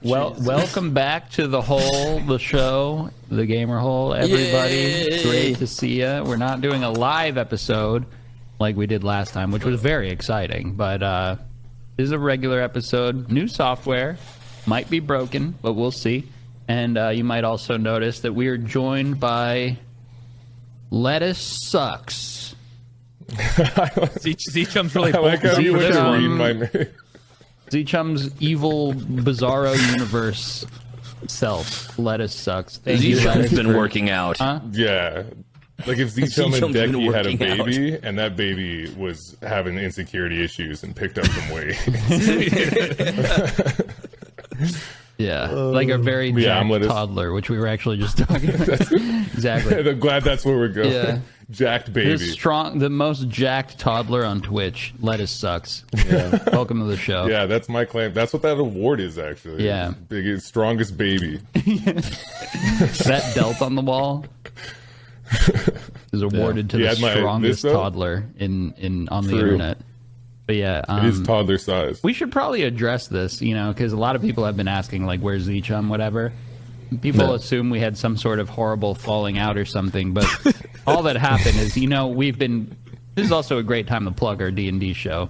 welcome back to the show, the Gamer Hole, everybody. Yay! Great to see you. We're not doing a live episode like we did last time, which was very exciting, but this is a regular episode. New software, might be broken, but we'll see. And you might also notice that we are joined by LettuceSux. Z-Chum's really I like how you would read my name. Z-Chum's evil, bizarro universe self. LettuceSux. Z-Chum's been working out. Huh? Yeah. Like if Z-Chum and been Dekie had a working baby, and that baby was having insecurity issues and picked up some weight. Yeah, like a very jacked toddler, which we were actually just talking about. Exactly. I'm glad that's where we're going. Yeah. Jacked baby. The most jacked toddler on Twitch. LettuceSux. Yeah. Welcome to the show. Yeah, that's my claim. That's what that award is, actually. Yeah. Biggest, strongest baby. That belt on the wall is awarded to the strongest toddler on the internet. But yeah, it is toddler size. We should probably address this, because a lot of people have been asking, like, where's Z-Chum, whatever. People assume we had some sort of horrible falling out or something, but all that happened is, this is also a great time to plug our D&D show.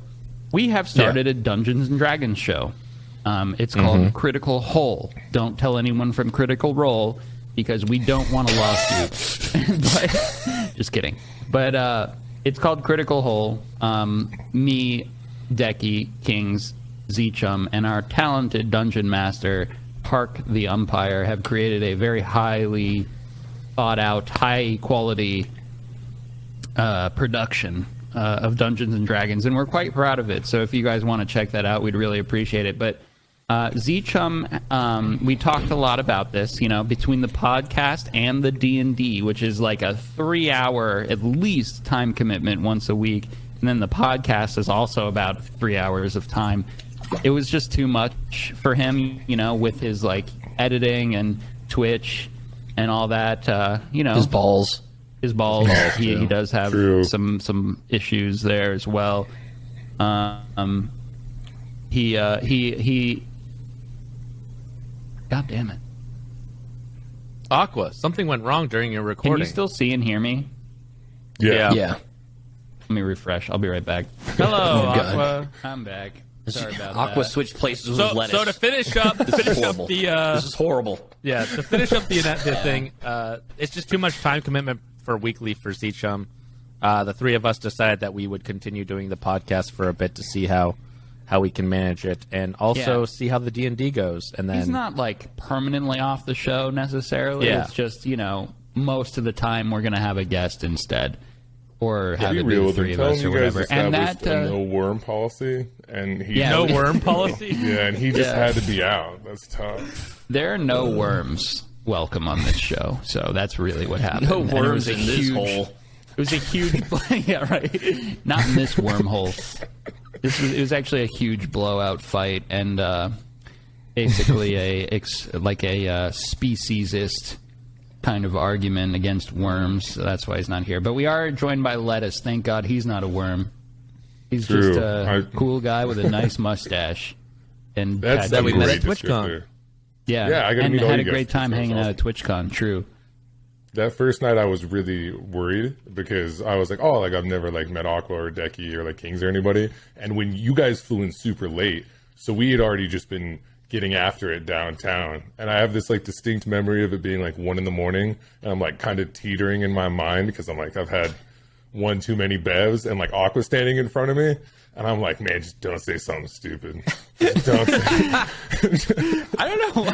We have started a Dungeons & Dragons show. It's called Critical Hole. Don't tell anyone from Critical Role, because we don't want a lawsuit. But, just kidding. But it's called Critical Hole. Me, Dekie, Kings, Z-Chum, and our talented dungeon master, Park the Umpire, have created a very highly thought out, high quality production of Dungeons and Dragons, and we're quite proud of it. So if you guys want to check that out, we'd really appreciate it. But Z-Chum, we talked a lot about this, between the podcast and the D&D, which is like a 3-hour at least time commitment once a week, and then the podcast is also about 3 hours of time. It was just too much for him, with his like editing and Twitch and all that. His balls. He does have some issues there as well. He God damn it. Aqua, something went wrong during your recording. Can you still see and hear me? Yeah. Let me refresh. I'll be right back. Hello, Aqua. I'm back. Sorry about that. Aqua switched places with Lettuce. So to finish up this is horrible. Yeah, to finish up the thing, it's just too much time commitment for weekly for Z-Chum. The three of us decided that we would continue doing the podcast for a bit to see how we can manage it, and also see how the D&D goes. And then he's not like permanently off the show necessarily. It's just most of the time we're gonna have a guest instead, or have it be the three of us or whatever. And that no worm policy, and he no worm policy. Yeah, and he just had to be out. That's tough. There are no worms welcome on this show, so that's really what happened. No worms in this hole. It was a huge, not in this wormhole. It was actually a huge blowout fight, and basically a speciesist kind of argument against worms. So that's why he's not here. But we are joined by Lettuce. Thank God he's not a worm. He's just a cool guy with a nice mustache. And that we met at TwitchCon. Yeah, I had a great time hanging out at TwitchCon. True. That first night I was really worried because I was like, I've never met Aqua or Dekie or Kings or anybody. And when you guys flew in super late, so we had already just been getting after it downtown. And I have this distinct memory of it being 1 a.m. and I'm kind of teetering in my mind because I'm I've had one too many bevs, and Aqua standing in front of me. And I'm like, man, just don't say something stupid. Just don't say. I don't know.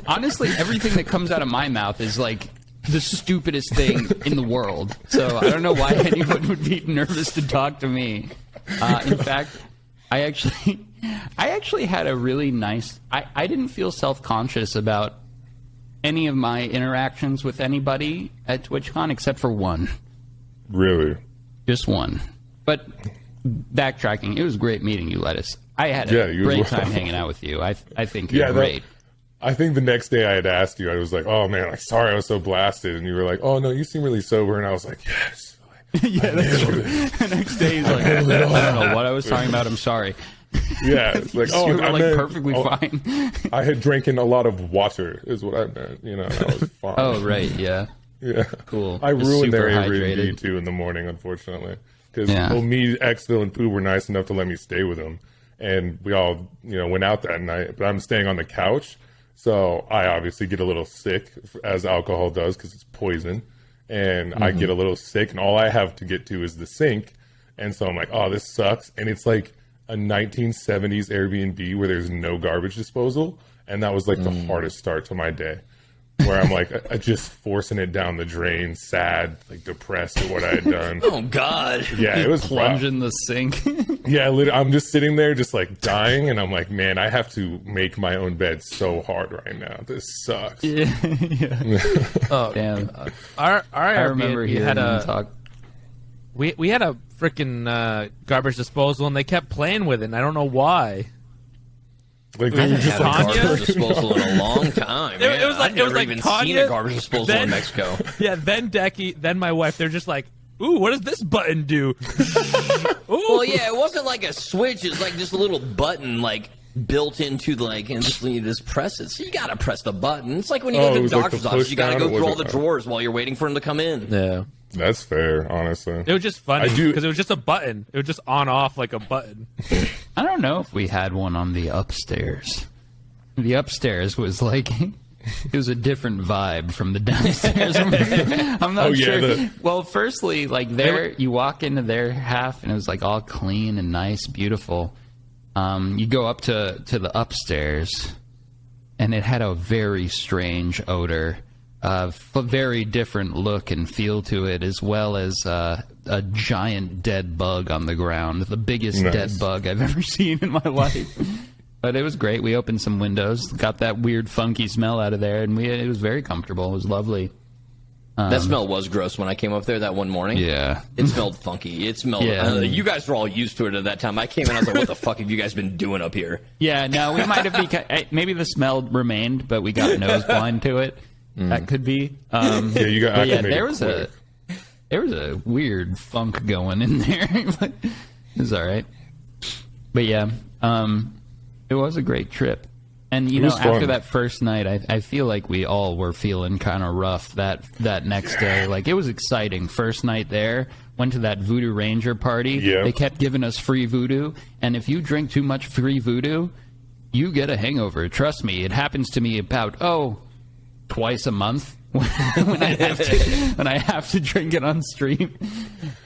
Honestly, everything that comes out of my mouth is the stupidest thing in the world. So I don't know why anyone would be nervous to talk to me. In fact, I actually had a really nice... I didn't feel self-conscious about any of my interactions with anybody at TwitchCon except for one. Really? Just one. But backtracking, it was great meeting you, Lettuce. I had a great time hanging out with you. I think you're great. I think the next day I had asked you, I was like, oh man, sorry I was so blasted. And you were like, oh no, you seem really sober. And I was like, yes. Yeah, that's true. The next day he's like, I don't know what I was talking about. I'm sorry. Yeah, it's like, You were I like meant- perfectly fine. I had drinking a lot of water, is what I meant. You know, I was fine. Oh, right, yeah. Yeah, Cool. I Just ruined their super Airbnb hydrated. too in the morning, unfortunately, because Yeah. me, Xville, and Pooh were nice enough to let me stay with them, and we all, went out that night. But I'm staying on the couch, so I obviously get a little sick, as alcohol does, because it's poison, and I get a little sick, and all I have to get to is the sink, and so I'm like, oh, this sucks, and it's like a 1970s Airbnb where there's no garbage disposal, and that was like the hardest start to my day. Where I'm like, I just forcing it down the drain, sad, like depressed at what I had done. Oh God. Yeah, it was Plunge rough. in the sink. Yeah, I'm just sitting there, just like dying, and I'm like, man, I have to make my own bed so hard right now. This sucks. yeah. Oh, Damn. our I remember Airbnb hearing had him a talk. we had a freaking garbage disposal, and they kept playing with it. And I don't know why. Like they were Had just a like, garbage disposal in a long time. It was like- I've it was never like even Tanya, seen a garbage disposal then- in Mexico. Yeah, then Dekie, then my wife. They're just like, "Ooh, what does this button do?" Ooh. Well, yeah, it wasn't like a switch. It's like just a little button, like built into and just you just press it. So you gotta press the button. It's like when you Oh, go it to was the like doctor's the office. push You gotta down, go or through all was the it- drawers while you're waiting for him to come in. Yeah, that's fair, honestly. it was just funny I do- because it was just a button. It was just on off like a button. I don't know if we had one on the upstairs. The upstairs was like, it was a different vibe from the downstairs. I'm not Oh, yeah, sure. Well, firstly, like you walk into their half and it was like all clean and nice, beautiful. You go up to the upstairs and it had a very strange odor, a very different look and feel to it, as well as a giant dead bug on the ground, the biggest Nice. dead bug I've ever seen in my life. But it was great. We opened some windows, got that weird, funky smell out of there, and it was very comfortable. It was lovely. That smell was gross when I came up there that one morning. Yeah. It smelled funky. It smelled. Yeah. You guys were all used to it at that time. I came in, I was like, "What the fuck have you guys been doing up here?" Yeah, no, we might have maybe the smell remained, but we got nose blind to it. That could be. Yeah, you got But yeah, acclimated there was a weird funk going in there. But it was all right. But yeah, it was a great trip. And, you know, was after fun. that first night, I feel like we all were feeling kind of rough that next day. Like, it was exciting. First night there, went to that Voodoo Ranger party. Yeah. They kept giving us free voodoo. And if you drink too much free voodoo, you get a hangover. Trust me. It happens to me about, twice a month when I have to drink it on stream.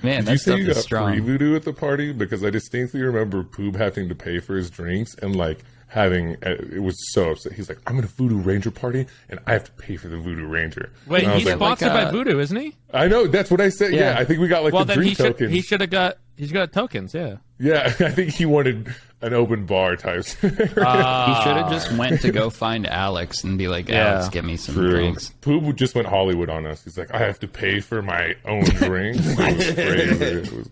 Man, Did you that say stuff you is got strong. free voodoo at the party? Because I distinctly remember Poob having to pay for his drinks and like having it was so upset. He's like, "I'm at a Voodoo Ranger party and I have to pay for the Voodoo Ranger." Wait, And I was he's like, sponsored like, by Voodoo, isn't he? I know that's what I said. Yeah, Yeah. I think we got like Well, the then drink tokens. he should have got tokens. Yeah. Yeah, I think he wanted an open bar type. He should have just went to go find Alex and be like, Alex, get me some drinks. Poob just went Hollywood on us. He's like, "I have to pay for my own drinks." It was crazy. It was,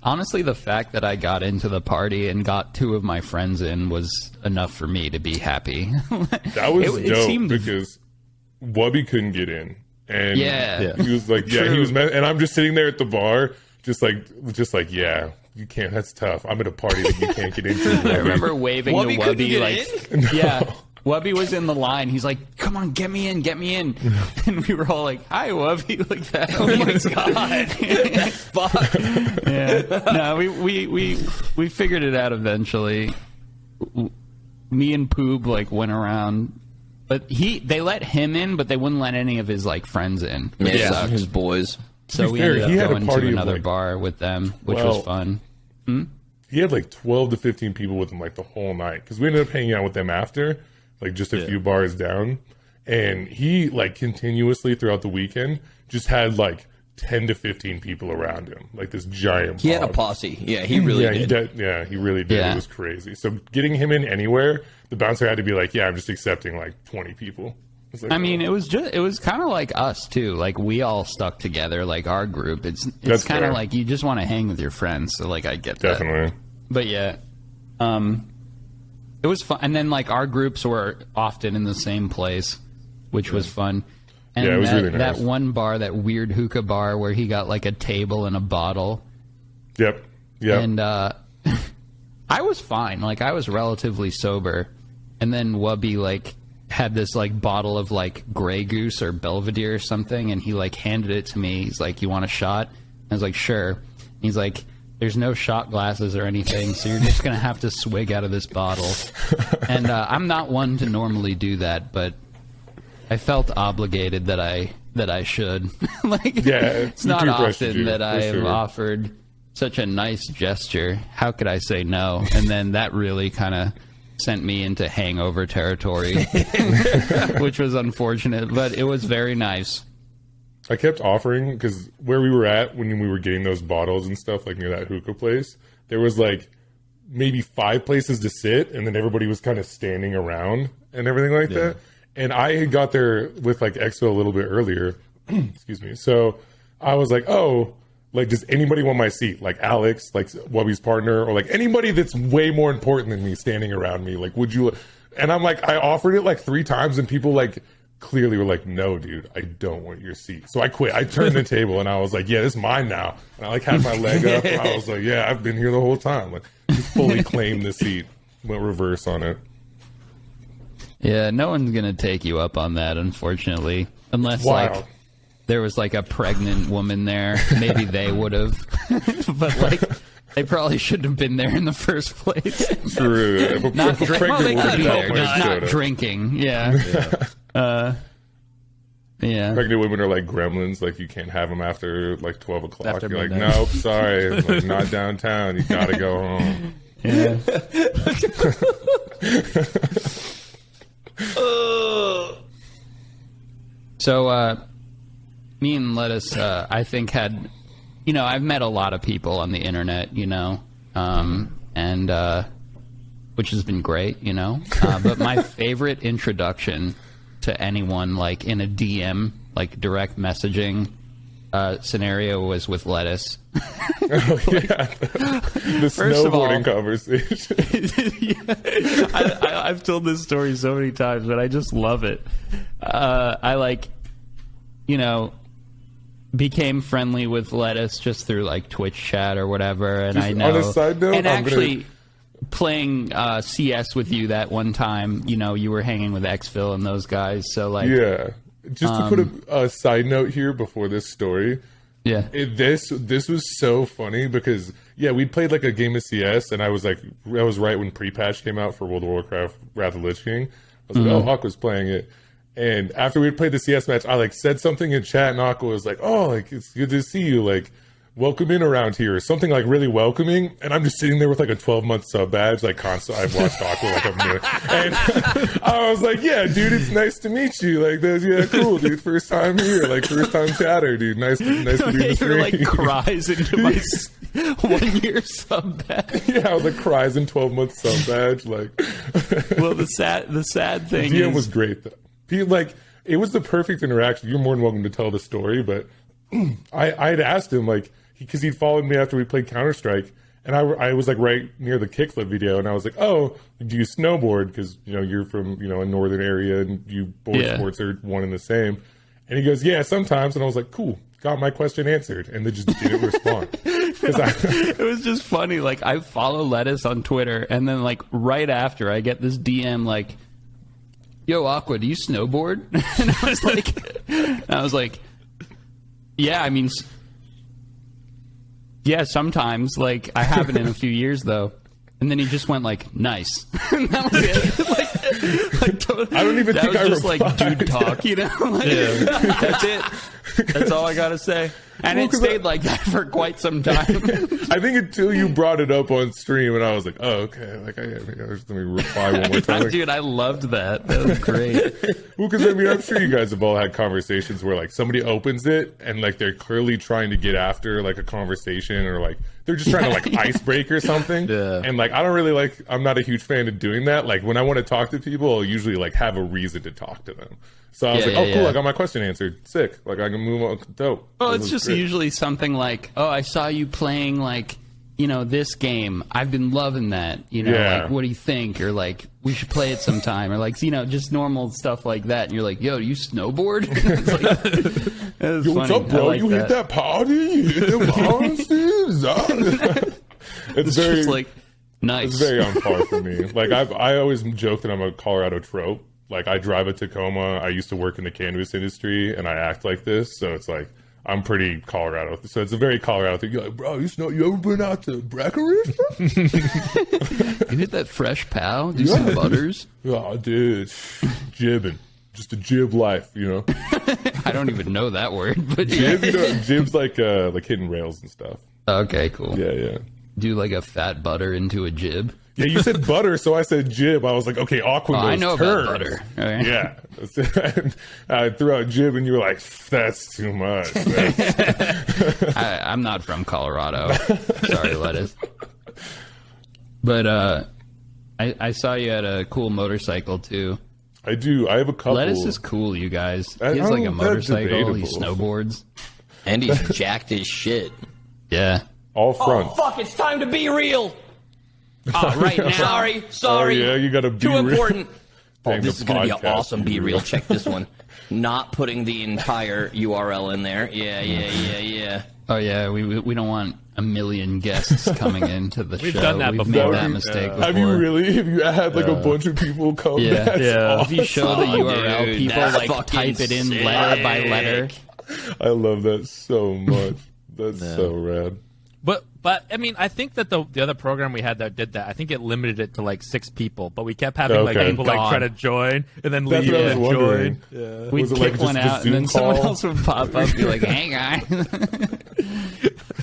Honestly, the fact that I got into the party and got two of my friends in was enough for me to be happy. that was It dope seemed- because Wubby couldn't get in, and Yeah. he was like, "Yeah, he was," and I'm just sitting there at the bar, just like, "Yeah, you can't. That's tough. I'm at a party that you can't get into." I remember waving Wubby to couldn't Wubby get like, yeah. Wubby was in the line. He's like, "Come on, get me in." And we were all like, "Hi, Wubby," like that. Oh my god! Fuck. Yeah. No, we figured it out eventually. Me and Poob like went around, but they let him in, but they wouldn't let any of his like friends in. Which Yeah, sucked. his boys. So be we fair, ended he up had a going to party of, another like- bar with them, which Well- was fun. He had like 12 to 15 people with him like the whole night because we ended up hanging out with them after, like just a few bars down. And he like continuously throughout the weekend just had like 10 to 15 people around him, like this giant. He had a mob. posse. Yeah, he really yeah, did. he did. Yeah, he really did. Yeah. It was crazy. So getting him in anywhere, the bouncer had to be like, "Yeah, I'm just accepting like 20 people." It's like, I mean, it was kind of like us too. Like we all stuck together, like our group. It's That's kind of fair. like you just want to hang with your friends. So like I get that. definitely. But yeah, it was fun. And then like our groups were often in the same place, which was fun. And Yeah, it was that, really nice. that one bar, that weird hookah bar where he got like a table and a bottle. Yep. Yep. And I was fine. Like, I was relatively sober. And then Wubby, like, had this, like, bottle of, like, Grey Goose or Belvedere or something, and he, like, handed it to me. He's like, you want a shot? I was like, sure. He's like, there's no shot glasses or anything, so you're just going to have to swig out of this bottle. And I'm not one to normally do that, but I felt obligated that I should. Like, it's not often that I have offered such a nice gesture. How could I say no? And then that really kind of sent me into hangover territory, which was unfortunate, but it was very nice. I kept offering, because where we were at when we were getting those bottles and stuff, like near that hookah place, there was like maybe 5 places to sit, and then everybody was kind of standing around and everything like that. And I had got there with like Exo a little bit earlier. Excuse me. So I was like, oh, like, does anybody want my seat? Like Alex, like Wubby's partner, or like anybody that's way more important than me standing around me. Like, would you? And I'm like, I offered it like 3 times, and people like clearly were like, no, dude, I don't want your seat. So I quit. I turned the table and I was like, yeah, this is mine now. And I like had my leg up and I was like, yeah, I've been here the whole time. Like, just fully claimed the seat. Went reverse on it. Yeah, no one's gonna take you up on that, unfortunately, unless like there was like a pregnant woman there. Maybe they would have, but like they probably shouldn't have been there in the first place. True. Not they could be there, just not drinking. Yeah. Yeah. Pregnant women are like gremlins. Like, you can't have them after like 12 o'clock. After You're midnight. like, nope, sorry, like, not downtown. You gotta go home. Yeah. So, me and Lettuce, I think had, you know, I've met a lot of people on the internet, you know, and which has been great, you know. But my favorite introduction to anyone, like in a DM, like direct messaging scenario, was with Lettuce. Oh, yeah. The snowboarding conversation. Yeah. I've told this story so many times, but I just love it. I like, you know, became friendly with Lettuce just through like Twitch chat or whatever, and Just I know. on a side note, and actually, playing CS with you that one time, you know, you were hanging with Xphil and those guys, so like, yeah. Just to put a side note here before this story. yeah, This was so funny because, yeah, we played like a game of CS, and I was right when pre-patch came out for World of Warcraft Wrath of Lich King. I was like, oh, Aqua's playing it. And after we played the CS match, I like said something in chat, and Aqua was like, oh, like, it's good to see you, like, welcome in around here, or something like really welcoming. And I'm just sitting there with like a 12-month sub badge, like constantly. I've watched Aqua like a minute, and I was like, yeah, dude, it's nice to meet you. Like, yeah, cool, dude, first time here, like first time chatter, dude. Nice to be in the stream. like cries into my 1-year sub badge. Yeah, I was like cries in 12-month sub badge, like. Well, the sad thing DM is, was great though. He, like, it was the perfect interaction. You're more than welcome to tell the story, but I had asked him, like, because he'd followed me after we played Counter-Strike, and I was like right near the kickflip video, and I was like, oh, do you snowboard? Because, you know, you're from, you know, a northern area, and you board sports are one and the same. And he goes, yeah, sometimes. And I was like, cool, got my question answered, and they just didn't respond. It was just funny. Like, I follow Lettuce on Twitter, and then like right after, I get this DM like, yo, Aqua, do you snowboard? And I was like, yeah, I mean, yeah, sometimes. Like, I haven't in a few years though. And then he just went like, nice. And that was it. I don't even think I was just replied. like dude talk, you know? Like, that's it. That's all I gotta say. And it stayed like that for quite some time. I think until you brought it up on stream, and I was like, oh, okay. Like, let me reply one more time. Dude, I loved that. That was great. Well, because I mean, I'm sure you guys have all had conversations where like somebody opens it and like they're clearly trying to get after like a conversation, or like they're just trying to like icebreak or something. Yeah. And like, I don't really like, I'm not a huge fan of doing that. Like, when I want to talk to people, I'll usually like have a reason to talk to them. So I was like, oh, cool, I got my question answered. Sick. Like, I can move on. Dope. Well, it's just usually something like, oh, I saw you playing, like, you know, this game. I've been loving that. You know, like, what do you think? Or, like, we should play it sometime. Or, like, you know, just normal stuff like that. And you're like, yo, do you snowboard? It's like, yo, what's up, bro? You hit that party? You hit the monsters? It's very... just like, Nice. It's very on par for me. Like I always joke that I'm a Colorado trope. Like I drive a Tacoma. I used to work in the cannabis industry, and I act like this. So it's like I'm pretty Colorado. So it's a very Colorado thing. You're like, bro, you ever been out to Breckenridge? You hit that fresh pow? Do some butters? Oh, dude, jibbing. Just a jib life, you know. I don't even know that word, but Jib, you know, jib's like hitting rails and stuff. Okay, cool. Yeah. Do like a fat butter into a jib. Yeah, you said butter, so I said jib. I was like, okay, Aqua knows I know terms. about butter. All right. Yeah. I threw out jib, and you were like, that's too much. I'm not from Colorado. Sorry, Lettuce. But I saw you had a cool motorcycle too. I do. I have a couple. Lettuce is cool, you guys. He I has like a don't- that's motorcycle. He debatable. snowboards. And he's jacked as shit. Yeah. all front. Fuck, it's time to be real. Oh, right now. Sorry. Oh, yeah, you gotta be Too real. important. Oh, Dang, this the is going to be an podcast awesome be be real. real. Check this one. Not putting the entire URL in there. Yeah. Oh yeah, we don't want a million guests coming into the We've show. done that We've before. made that mistake before. Have you really? Have you had like a bunch of people come? Yeah. That's If you show the Oh, URL, dude, people that's like fucking type it in sick. letter by letter. I love that so much. That's so rad. But I mean, I think that the other program we had that did that, I think it limited it to like 6 people, but we kept having like Okay. people like God. try to join and then That's leave what I was and wondering. join. Yeah. We'd Was it kick like one just a out, and then Zoom someone call? else would pop up and be like, "Hey guys."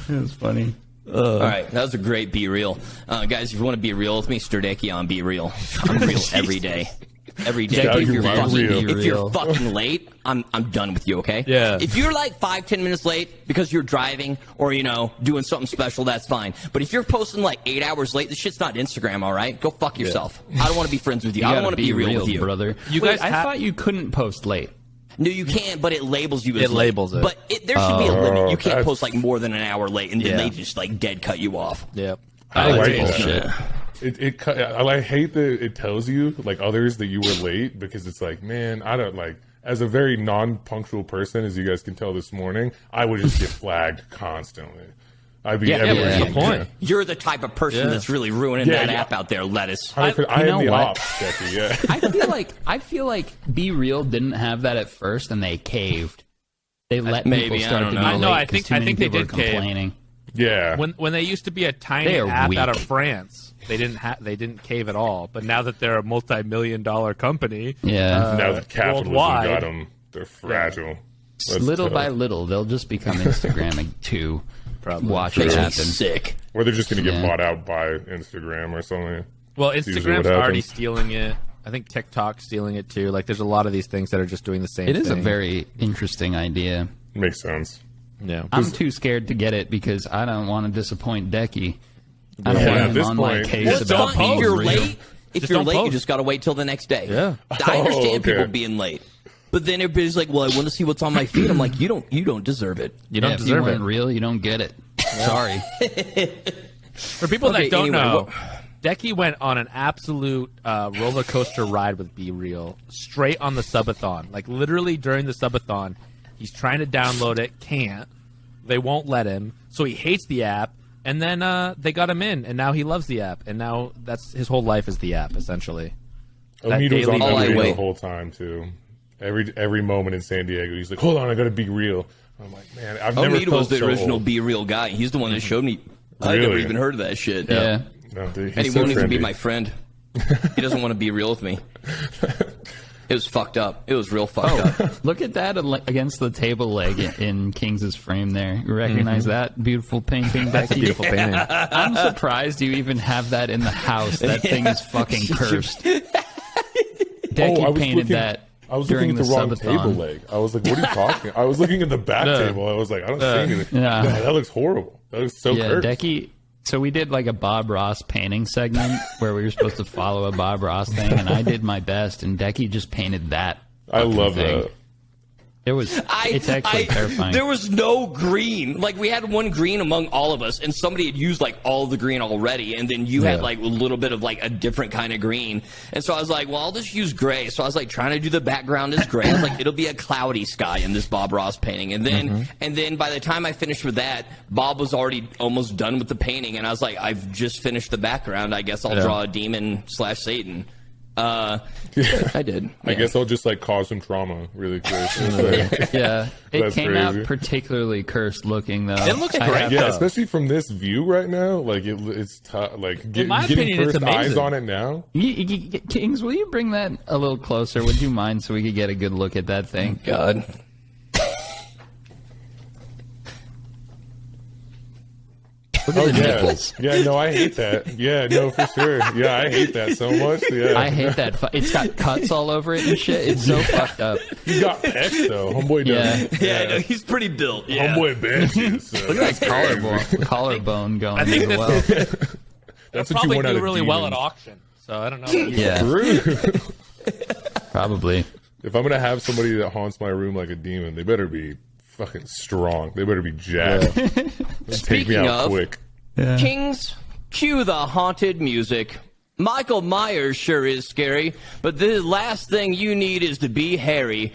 It was funny. All right, that was a great Be Real. Guys, if you want to be real with me, stir Dekie on Be Real. I'm real every day. Every day. Dekie If you're, loves fucking, real. if you're fucking late, I'm done with you, okay? Yeah. If you're like 5-10 minutes late because you're driving or, doing something special, that's fine. But if you're posting like 8 hours late, this shit's not Instagram, all right? Go fuck yourself. I don't want to be friends with you. I don't gotta want to be real with you. brother. You Wait, guys I ha- thought you couldn't post late. No, you can't, but it labels you as It late. labels it. But there should be a limit. You can't that's- post like more than an hour late, and then Yeah. they just like dead cut you off. Yep. I like like bullshit. I hate that it tells you like others that you were late because it's like, man, I don't like as a very non-punctual person, as you guys can tell this morning, I would just get flagged constantly. I'd be everywhere. what's the point? You're the type of person Yeah. that's really ruining Yeah, that yeah. app out there, Lettuce. I You am know the what? ops, Dekie, yeah. I feel like Be Real didn't have that at first, and they caved. They let maybe, people I start don't to know. be I late know, I 'cause think- too I many think they people were did cave. complaining. Yeah. When they used to be a tiny They are app weak. out of France, they didn't cave at all. But now that they're a multi-million-dollar company, Yeah. Now that capitalism worldwide, got them, they're fragile. That's Little tough. by little, they'll just become Instagramming too. Probably. Watch it Makes me happen. sick. Or they're just going to get Yeah. bought out by Instagram or something. Well, usually Instagram's what already happens. stealing it. I think TikTok's stealing it too. Like, there's a lot of these things that are just doing the same It thing. is a very interesting idea. Makes sense. Yeah. I'm too scared to get it because I don't want to disappoint Dekie. I don't Yeah, want at him this on my point- case Well, it's about fine. If being you're real. late, Just don't you post. just got to wait till the next day. Yeah. I understand okay. people being late. But then everybody's like, well, I want to see what's on my feed. I'm like, you don't deserve it. You don't Yeah, if you deserve weren't it. real, you don't get it. Sorry. For people Okay, that don't anyway, know, Dekie went on an absolute roller coaster ride with Be Real, straight on the subathon. Like, literally during the subathon, he's trying to download it, can't. They won't let him, so he hates the app. And then they got him in, and now he loves the app. And now that's his whole life is the app, essentially. That Omid was daily- on Oh, that I radio wait. the whole time too. Every moment in San Diego, he's like, "Hold on, I gotta be real." I'm like, man, I've never Omid felt was the so original old. Be Real guy. He's the one that showed me. I never Really? even heard of that shit. Yeah. No, dude, And he he's so won't even be trendy. my friend. He doesn't want to be real with me. It was fucked up. It was real fucked up. Look at that against the table leg in King's frame there. You recognize that beautiful painting, That's a Dekie? beautiful painting. I'm surprised you even have that in the house. That thing is fucking cursed. Dekie I was painted looking- that I was during looking at the wrong subathon. table leg. I was like, "What are you talking?" I was looking at the back table. I was like, "I don't see anything." Yeah. God, that looks horrible. That looks so Yeah, cursed. Dekie. So we did like a Bob Ross painting segment where we were supposed to follow a Bob Ross thing, and I did my best, and Dekie just painted that. I fucking love thing. that. It's actually terrifying. There was no green. Like, we had one green among all of us, and somebody had used, like, all the green already, and then you had, like, a little bit of, like, a different kind of green. And so I was like, well, I'll just use gray. So I was, like, trying to do the background as gray. I was like, it'll be a cloudy sky in this Bob Ross painting. And then by the time I finished with that, Bob was already almost done with the painting, and I was like, I've just finished the background. I guess I'll draw a demon/Satan. I did. I guess I'll just like cause some trauma really quick. Yeah, it That's came crazy. out particularly cursed looking though. It looks great. Yeah, especially from this view right now. Like it's tough. Like my getting opinion, it's first eyes amazing. on it now. Kings, will you bring that a little closer? Would you mind so we could get a good look at that thing? God. Look at the Yeah, nipples. yeah. No, I hate that. Yeah, no, for sure. Yeah, I hate that so much. Yeah, I hate that. It's got cuts all over it and shit. It's so fucked up. He's got pecs though. Homeboy does. Yeah, no, he's pretty built. Yeah. Homeboy benches. So Look at that collarbone going I think as well. That's what you probably want out do of really well at demons. auction. So I don't know. Yeah, True. probably. If I'm gonna have somebody that haunts my room like a demon, they better be fucking strong. They better be jacked. Take me Speaking out of- quick. Kings, cue the haunted music. Michael Myers sure is scary, but the last thing you need is to be hairy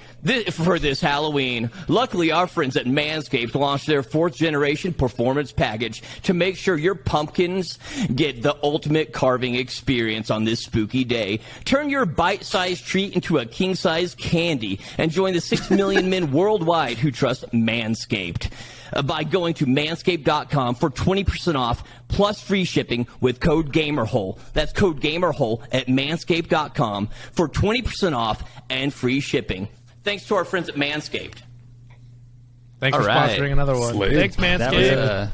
for this Halloween. Luckily, our friends at Manscaped launched their 4th generation performance package to make sure your pumpkins get the ultimate carving experience on this spooky day. Turn your bite-sized treat into a king-size candy and join the 6 million men worldwide who trust Manscaped. By going to manscaped.com for 20% off plus free shipping with code GAMERHOLE. That's code GAMERHOLE at manscaped.com for 20% off and free shipping. Thanks to our friends at Manscaped. Thanks for All right. sponsoring another one. Slade. Thanks, Manscaped.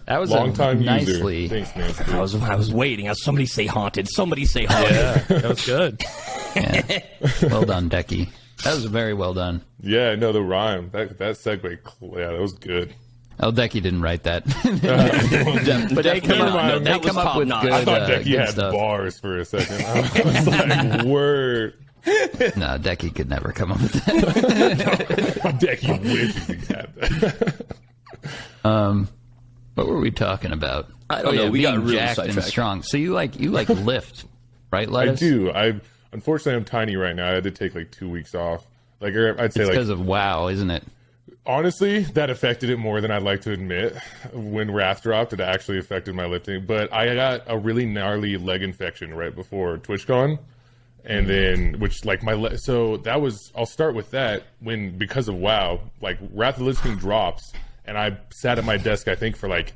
That was Long time nicely. user. Thanks, man. I was waiting. Somebody say haunted. Somebody say haunted. Yeah, that was good. Yeah. Well done, Dekie. That was very well done. Yeah, no, the rhyme. That segue. Yeah, that was good. Oh, Dekie didn't write that. But they come up, no, they that was come up with top-notch. good, I thought good Decky had stuff. bars for a second. I was like, word. No, Dekie could never come up with that. Decky wishes he had that. What were we talking about? I don't know. We got being really jacked and sidetracked. strong. So you like lift, right, I Lettuce? do. Unfortunately, I'm tiny right now. I had to take like 2 weeks off. Like, or I'd say It's like because of WoW, isn't it? honestly, that affected it more than I'd like to admit. When Wrath dropped, it actually affected my lifting. But I got a really gnarly leg infection right before TwitchCon. And then, which like so that was, I'll start with that when, because of WoW, like Wrath of the Lich King drops and I sat at my desk, I think for like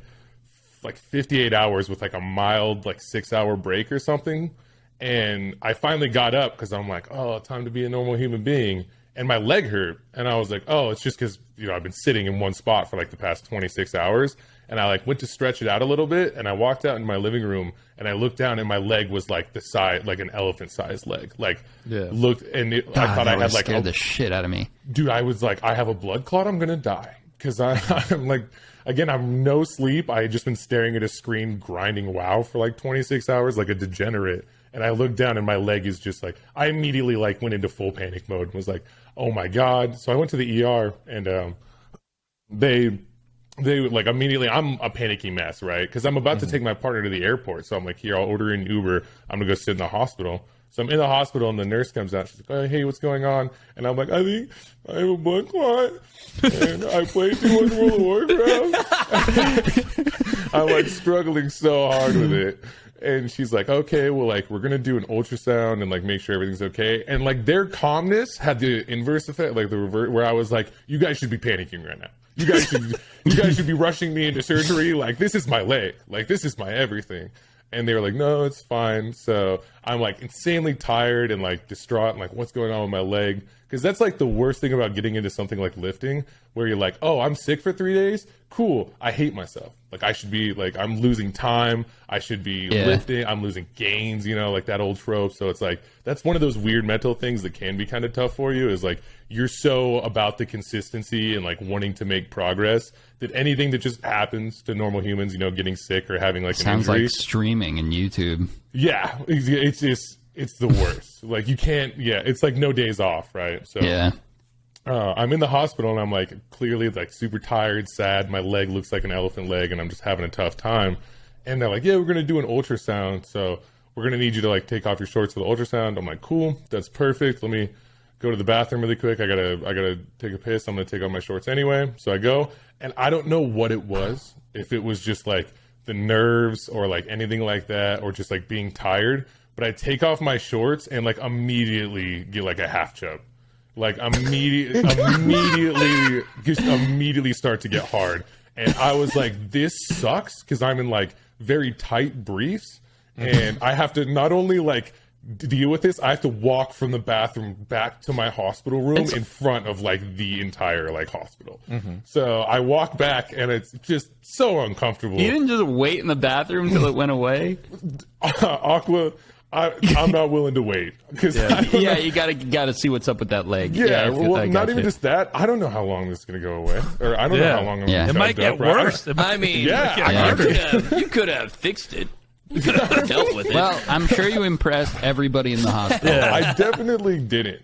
58 hours with like a mild, like 6-hour break or something. And I finally got up because I'm like, oh, time to be a normal human being. And my leg hurt. And I was like, oh, it's just because, you know, I've been sitting in one spot for like the past 26 hours. And I like went to stretch it out a little bit. And I walked out in my living room and I looked down and my leg was like the size, like an elephant sized leg. Like, looked, and I thought I had like, scared the shit out of me. Dude, I was like, I have a blood clot. I'm going to die. Because I'm like, again, I'm no sleep. I had just been staring at a screen grinding WoW for like 26 hours like a degenerate. And I looked down and my leg is just like, I immediately like went into full panic mode and was like, oh my God. So I went to the ER and they like immediately, I'm a panicky mess, right? Because I'm about to take my partner to the airport. So I'm like, here, I'll order an Uber. I'm going to go sit in the hospital. So I'm in the hospital and the nurse comes out. She's like, oh, hey, what's going on? And I'm like, I think I have a blood clot. And I played too much World of Warcraft. I'm like struggling so hard with it. And she's like, okay, well, like, we're going to do an ultrasound and, like, make sure everything's okay. And, like, their calmness had the inverse effect, like, the revert, where I was like, you guys should be panicking right now. You guys should be rushing me into surgery. Like, this is my leg. Like, this is my everything. And they were like, no, it's fine. So I'm, like, insanely tired and, like, distraught and, like, what's going on with my leg? Because that's, like, the worst thing about getting into something like lifting, where you're like, oh, I'm sick for 3 days? Cool. I hate myself. Like, I should be, like, I'm losing time. I should be lifting. I'm losing gains, you know, like that old trope. So it's like, that's one of those weird mental things that can be kind of tough for you, is like, you're so about the consistency and like wanting to make progress that anything that just happens to normal humans, you know, getting sick or having like an Sounds injury. like streaming in YouTube. Yeah. It's the worst. Like, you can't, it's like no days off, right? So Yeah. I'm in the hospital and I'm like clearly like super tired, sad. My leg looks like an elephant leg and I'm just having a tough time. And they're like, yeah, we're going to do an ultrasound. So we're going to need you to like take off your shorts for the ultrasound. I'm like, cool, that's perfect. Let me go to the bathroom really quick. I gotta take a piss. I'm going to take off my shorts anyway. So I go, and I don't know what it was. If it was just like the nerves or like anything like that, or just like being tired. But I take off my shorts and like immediately get like a half chub. Like immediately start to get hard. And I was like, this sucks, because I'm in like very tight briefs and I have to not only like deal with this, I have to walk from the bathroom back to my hospital room in front of like the entire like hospital. So I walk back and it's just so uncomfortable. You didn't just wait in the bathroom till it went away? Aqua, I'm not willing to wait, because you gotta see what's up with that leg. Well, not even just that. I don't know how long this is gonna go away, or I don't know how long I'm gonna it might get worse. I mean, you could have fixed it. You could have dealt with it. Well, I'm sure you impressed everybody in the hospital. I definitely didn't,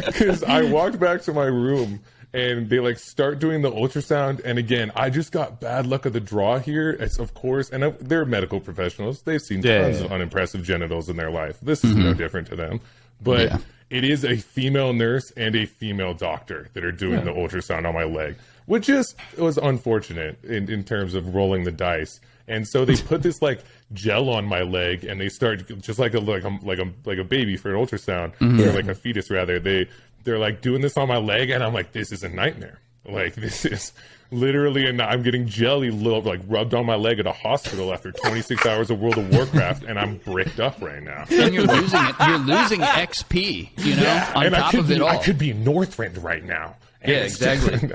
because I walked back to my room and they like start doing the ultrasound, and again, I just got bad luck of the draw here. It's of course, and they're medical professionals. They've seen tons of unimpressive genitals in their life. This is no different to them, but it is a female nurse and a female doctor that are doing the ultrasound on my leg, which just was unfortunate in terms of rolling the dice. And so they put this like gel on my leg, and they start just like a baby for an ultrasound, or like a fetus rather. They're like doing this on my leg, and I'm like, this is a nightmare. Like, this is literally, and I'm getting jelly like rubbed on my leg at a hospital after 26 hours of World of Warcraft, and I'm bricked up right now. And you're losing it. You're losing XP, you know, on top of it all. I could be Northrend right now. Yeah, exactly.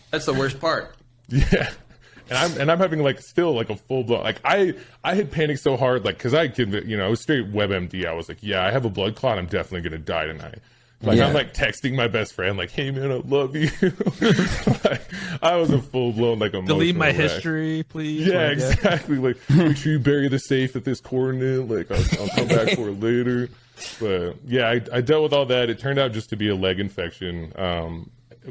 That's the worst part. Yeah. And I'm having like still like a full blown, like I had panicked so hard, like, because I could, you know, I was straight WebMD. I was like, yeah, I have a blood clot. I'm definitely gonna die tonight. Like, I'm like texting my best friend, like, hey man, I love you. Like, I was a full blown like emotional delete my wreck. History, please. Yeah, exactly. Like, make sure you bury the safe at this coordinate. Like, I'll come back for it later. But yeah, I dealt with all that. It turned out just to be a leg infection,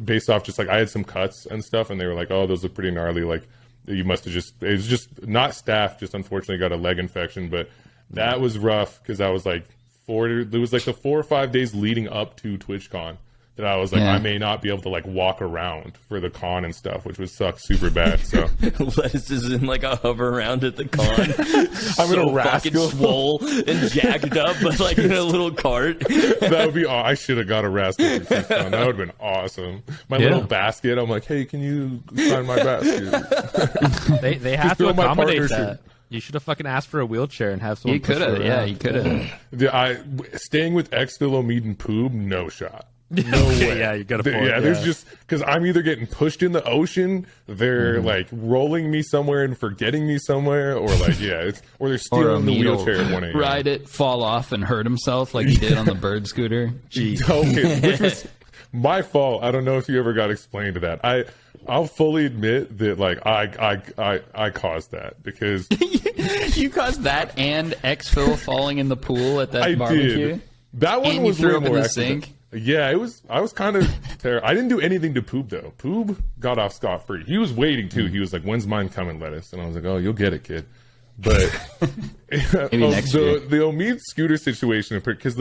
based off just like I had some cuts and stuff, and they were like, oh, those look pretty gnarly. Like, you must have just, it was just not staph, just unfortunately got a leg infection. But that was rough, because I was like, there was like the 4 or 5 days leading up to TwitchCon that I was like, I may not be able to like walk around for the con and stuff, which would suck super bad. So Lettuce is in like a hover around at the con. I'm so in a fucking rascal. swole and jacked up, but like in a little cart. That would be, I should have got a rascal for TwitchCon. That would have been awesome. My little basket, I'm like, hey, can you sign my basket? They have to fill my accommodate partnership. that. You should have fucking asked for a wheelchair and have someone. You could have, you could have. Staying with Exfil meat and Poob, no shot. No way. Yeah, you gotta. There's just, because I'm either getting pushed in the ocean, they're like rolling me somewhere and forgetting me somewhere, or like or they're stealing the wheelchair at 1 a.m. Ride it, fall off, and hurt himself like he did on the bird scooter. Jeez. Okay, which was my fault. I don't know if you ever got explained to that. I'll fully admit that like I caused that, because You caused that and Exfil falling in the pool at that barbecue. did. That one And was you threw way him in more the accident. sink. Yeah, I was kind of terrible. I didn't do anything to Poob though. Poob got off scot-free. He was waiting too. He was like, "When's mine coming, Lettuce?" And I was like, "Oh, you'll get it, kid." But Maybe next year. the Omid scooter situation, because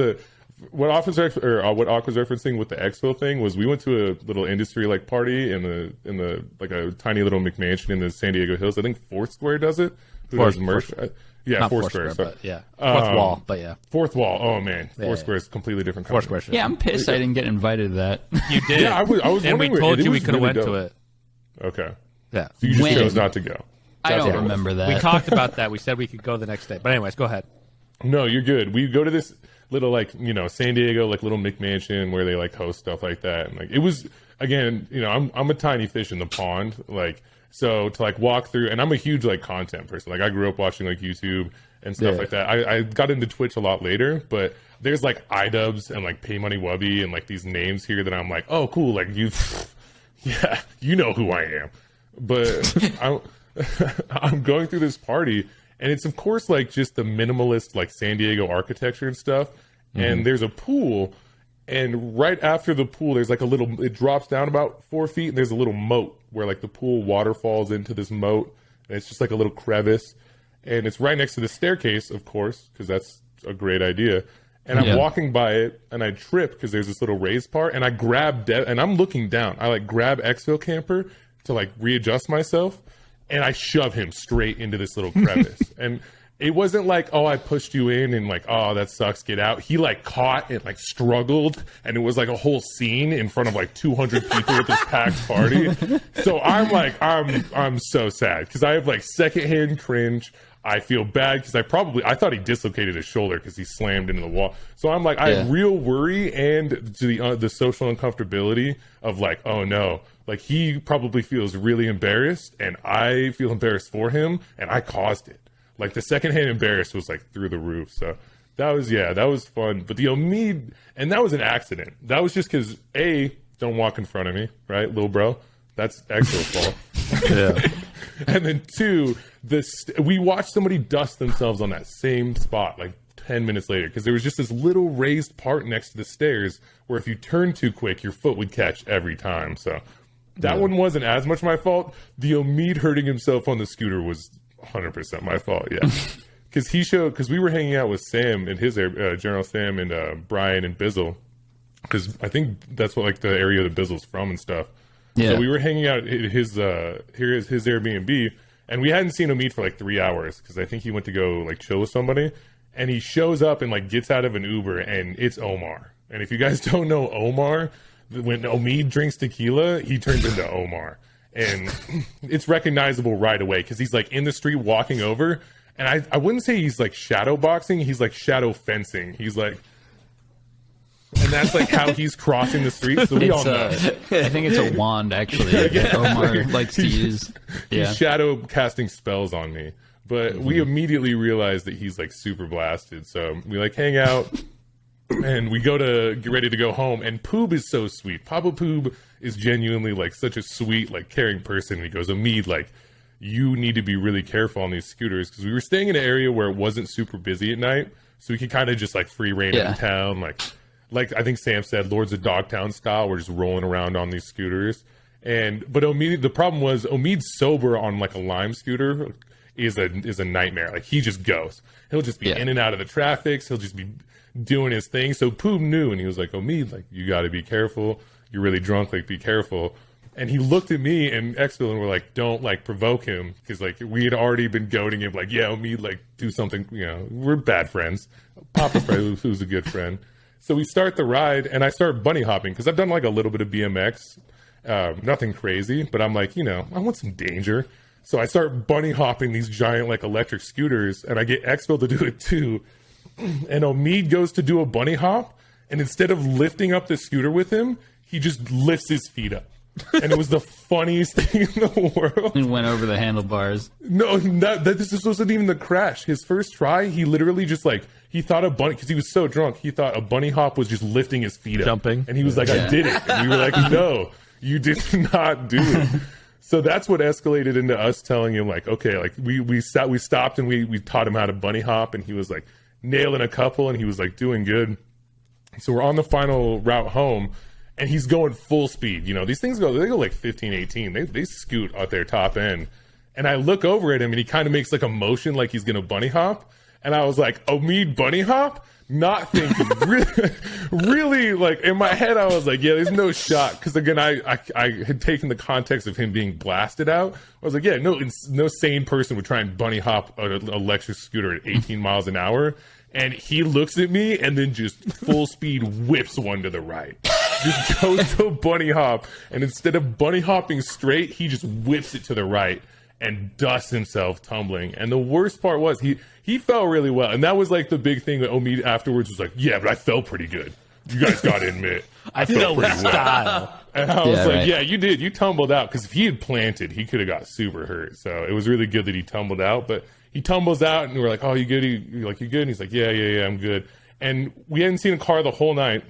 what Aqua's referencing with the Exfil thing was, we went to a little industry like party in the like a tiny little McMansion in the San Diego Hills. I think Foursquare does it. Who does merch? Yeah, Foursquare. But yeah, fourth wall. But yeah, Fourth Wall. Oh man, Foursquare is completely different. Company. Foursquare. Yeah, I'm pissed I didn't get invited to that. You did. Yeah, I was and we wondering, told it you we was could have really went to dope. it. Okay. Yeah. So you just When? chose not to go. I don't what it was. remember that. We talked about that. We said we could go the next day. But anyways, go ahead. No, you're good. We go to this little like, San Diego like little McMansion where they like host stuff like that, and like it was, again, I'm a tiny fish in the pond, like, so to like walk through, and I'm a huge like content person. Like I grew up watching like YouTube and stuff like that. I got into Twitch a lot later, but there's like iDubbbz and like Pay Money Wubby and like these names here that I'm like, oh cool, like yeah, you know who I am. But I'm going through this party, and it's of course like just the minimalist like San Diego architecture and stuff. And there's a pool, And right after the pool, there's like it drops down about 4 feet, and there's a little moat where like the pool water falls into this moat, and it's just like a little crevice. And it's right next to the staircase, of course, because that's a great idea. And I'm walking by it, and I trip because there's this little raised part, and I grab and I'm looking down. I like grab Exfil Camper to like readjust myself, and I shove him straight into this little crevice. And it wasn't like, oh, I pushed you in and like, oh, that sucks, get out. He like caught and like struggled, and it was like a whole scene in front of like 200 people at this packed party. So I'm like, I'm so sad because I have like secondhand cringe. I feel bad because I thought he dislocated his shoulder because he slammed into the wall. So I'm like, I have real worry and the social uncomfortability of like, oh no, like he probably feels really embarrassed, and I feel embarrassed for him, and I caused it. Like the secondhand embarrassed was like through the roof. So that was fun. But the Omid, and that was an accident. That was just because don't walk in front of me, right, little bro? That's Exfil's fault. Yeah. And then 2, we watched somebody dust themselves on that same spot like 10 minutes later because there was just this little raised part next to the stairs where if you turned too quick, your foot would catch every time. So that one wasn't as much my fault. The Omid hurting himself on the scooter was 100% my fault, yeah. Because we were hanging out with Sam and his General Sam and Brian and Bizzle, because I think that's what like the area the Bizzle's from and stuff. Yeah. So we were hanging out at his Airbnb, and we hadn't seen Omid for like 3 hours because I think he went to go like chill with somebody, and he shows up and like gets out of an Uber, and it's Omar. And if you guys don't know Omar, when Omid drinks tequila, he turns into Omar, and it's recognizable right away because he's like in the street walking over, and I wouldn't say he's like shadow boxing, he's like shadow fencing. He's like. And that's like how he's crossing the street. So we all know. I think it's a wand, actually. That Omar likes to use. Yeah. He's shadow casting spells on me. But we immediately realize that he's like super blasted. So we like hang out, and we go to get ready to go home. And Poob is so sweet. Papa Poob is genuinely like such a sweet, like caring person. And he goes, Omid, like, you need to be really careful on these scooters. Because we were staying in an area where it wasn't super busy at night. So we could kind of just like free reign in town. Like I think Sam said, Lords of Dogtown style. We're just rolling around on these scooters. But Omid, the problem was Omid's sober on like a Lime scooter is a nightmare. Like he just goes. He'll just be in and out of the traffic. He'll just be doing his thing. So Poob knew, and he was like, Omid, like you got to be careful. You're really drunk. Like be careful. And he looked at me and Exfil and we're like, don't like provoke him, because like we had already been goading him. Like Omid, like do something. You know, we're bad friends. Papa's friend, who's a good friend. So we start the ride, and I start bunny hopping because I've done like a little bit of BMX, nothing crazy, but I'm like, I want some danger. So I start bunny hopping these giant like electric scooters, and I get Exfil to do it too. And Omid goes to do a bunny hop, and instead of lifting up the scooter with him, he just lifts his feet up. And it was the funniest thing in the world. And went over the handlebars. No, this wasn't even the crash. His first try, he literally just like, he thought a bunny, because he was so drunk, he thought a bunny hop was just lifting his feet up. Jumping. And he was like, I did it. And we were like, no, you did not do it. So that's what escalated into us telling him, like, okay, like we stopped and we taught him how to bunny hop, and he was like nailing a couple, and he was like doing good. So we're on the final route home, and he's going full speed. These things go like 15, 18. They scoot at their top end. And I look over at him, and he kind of makes like a motion like he's going to bunny hop. And I was like, Omid bunny hop? Not thinking. really, like, in my head, I was like, yeah, there's no shot. Because, again, I had taken the context of him being blasted out. I was like, yeah, no sane person would try and bunny hop an electric scooter at 18 miles an hour. And he looks at me and then just full speed whips one to the right. Just goes to a bunny hop. And instead of bunny hopping straight, he just whips it to the right and dusts himself tumbling. And the worst part was he fell really well. And that was like the big thing that Omid afterwards was like, yeah, but I fell pretty good. You guys got to admit. I fell pretty well. And I was like, yeah, you did. You tumbled out. Because if he had planted, he could have got super hurt. So it was really good that he tumbled out. But he tumbles out, and we're like, oh, you good? You're like, you good? And he's like, yeah, I'm good. And we hadn't seen a car the whole night.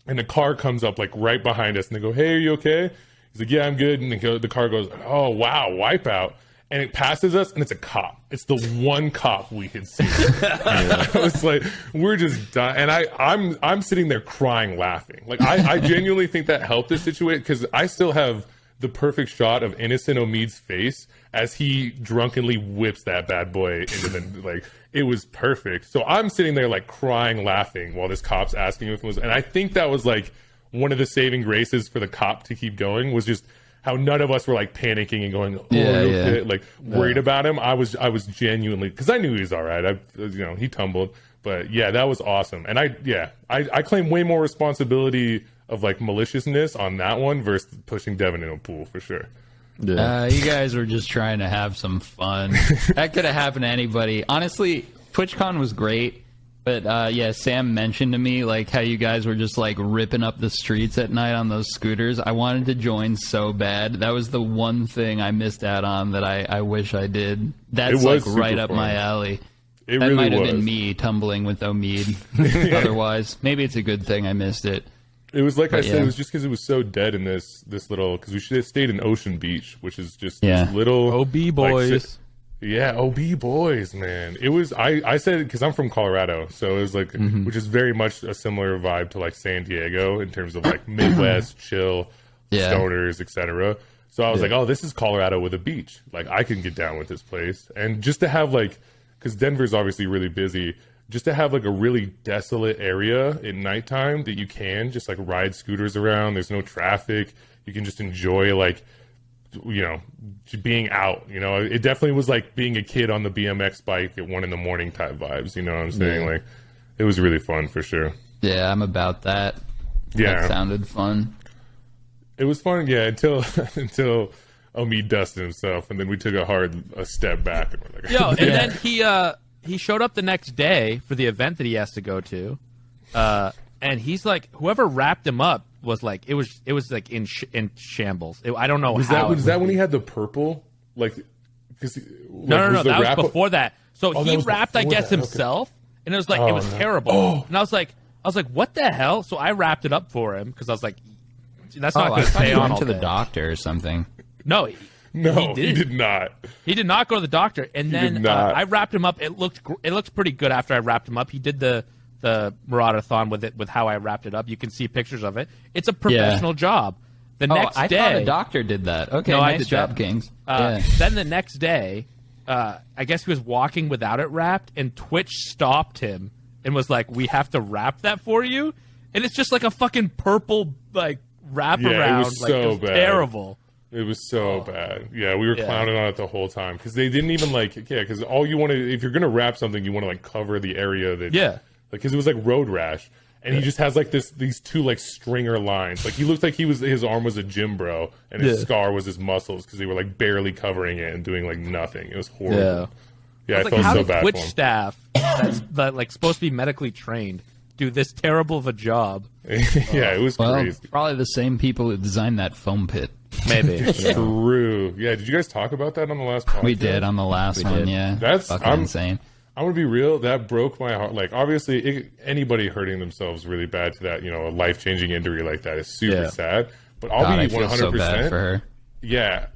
And the car comes up like right behind us. And they go, hey, are you okay? He's like, yeah, I'm good. And the car goes, oh, wow, wipeout. and it passes us, and it's a cop. It's the one cop we could see. It's like we're just dying, and I'm sitting there crying, laughing. Like I genuinely think that helped the situation, because I still have the perfect shot of innocent Omid's face as he drunkenly whips that bad boy into the like. It was perfect. So I'm sitting there like crying, laughing while this cop's asking if it was, and I think that was like one of the saving graces for the cop to keep going, was just how none of us were like panicking and going, like worried about him. I was genuinely, because I knew he was all right. He tumbled, but yeah, that was awesome. And I claim way more responsibility of like maliciousness on that one versus pushing Devin in a pool for sure. Yeah. You guys were just trying to have some fun. That could have happened to anybody. Honestly, TwitchCon was great, but Sam mentioned to me like how you guys were just like ripping up the streets at night on those scooters. I wanted to join so bad. That was the one thing I missed out on that I wish I did. That's like right up my alley. That really might have been me tumbling with Omid. Otherwise, maybe it's a good thing I missed it. It was like I said, it was just because it was so dead in this little, because we should have stayed in Ocean Beach, which is just this little OB boys. OB boys, man. It was, I said, because I'm from Colorado, so it was like, which is very much a similar vibe to like San Diego in terms of like Midwest, chill, stoners, etc. So I was like, oh, this is Colorado with a beach. Like I can get down with this place. And just to have like, because Denver's obviously really busy, just to have like a really desolate area at nighttime that you can just like ride scooters around. There's no traffic. You can just enjoy like, being out. It definitely was like being a kid on the BMX bike at 1 a.m. type vibes. You know what I'm saying? Like, it was really fun for sure. Yeah, I'm about that. Yeah, that sounded fun. It was fun. Yeah, until Omid dusted himself, and then we took a step back. And we're like, then he showed up the next day for the event that he has to go to, and he's like, whoever wrapped him up was like, it was like in shambles. I don't know. Was that when he had the purple? Like, because no, that was before that. So he wrapped, I guess, himself, and it was like it was terrible. And I was like, what the hell? So I wrapped it up for him because I was like, that's not going to stay on all to the day. doctor or something. No, he did not. He did not go to the doctor, and then I wrapped him up. It looked pretty good after I wrapped him up. He did the Maraudon with how I wrapped it up. You can see pictures of it. It's a professional job. The next day, I thought a doctor did that. Okay, no, nice job, Kings. Then the next day, I guess he was walking without it wrapped, and Twitch stopped him and was like, "We have to wrap that for you." And it's just like a fucking purple like wraparound. It was so bad. Terrible. It was so bad. Yeah, we were clowning on it the whole time because they didn't even because all you want to, if you're gonna wrap something, you want to like cover the area that because it was like road rash, and he just has like these two like stringer lines. Like he looked like his arm was a gym bro, and his scar was his muscles because they were like barely covering it and doing like nothing. It was horrible. Yeah, I felt so bad Twitch for him. Staff that's like supposed to be medically trained do this terrible of a job? It was crazy. Probably the same people who designed that foam pit. Maybe. True. Yeah. Did you guys talk about that on the last podcast? We did on the last one. Yeah. That's fucking insane. I'm gonna be real. That broke my heart. Like, obviously, anybody hurting themselves really bad to that, a life-changing injury like that is super sad. But I'll be 100%. So bad for her. Yeah,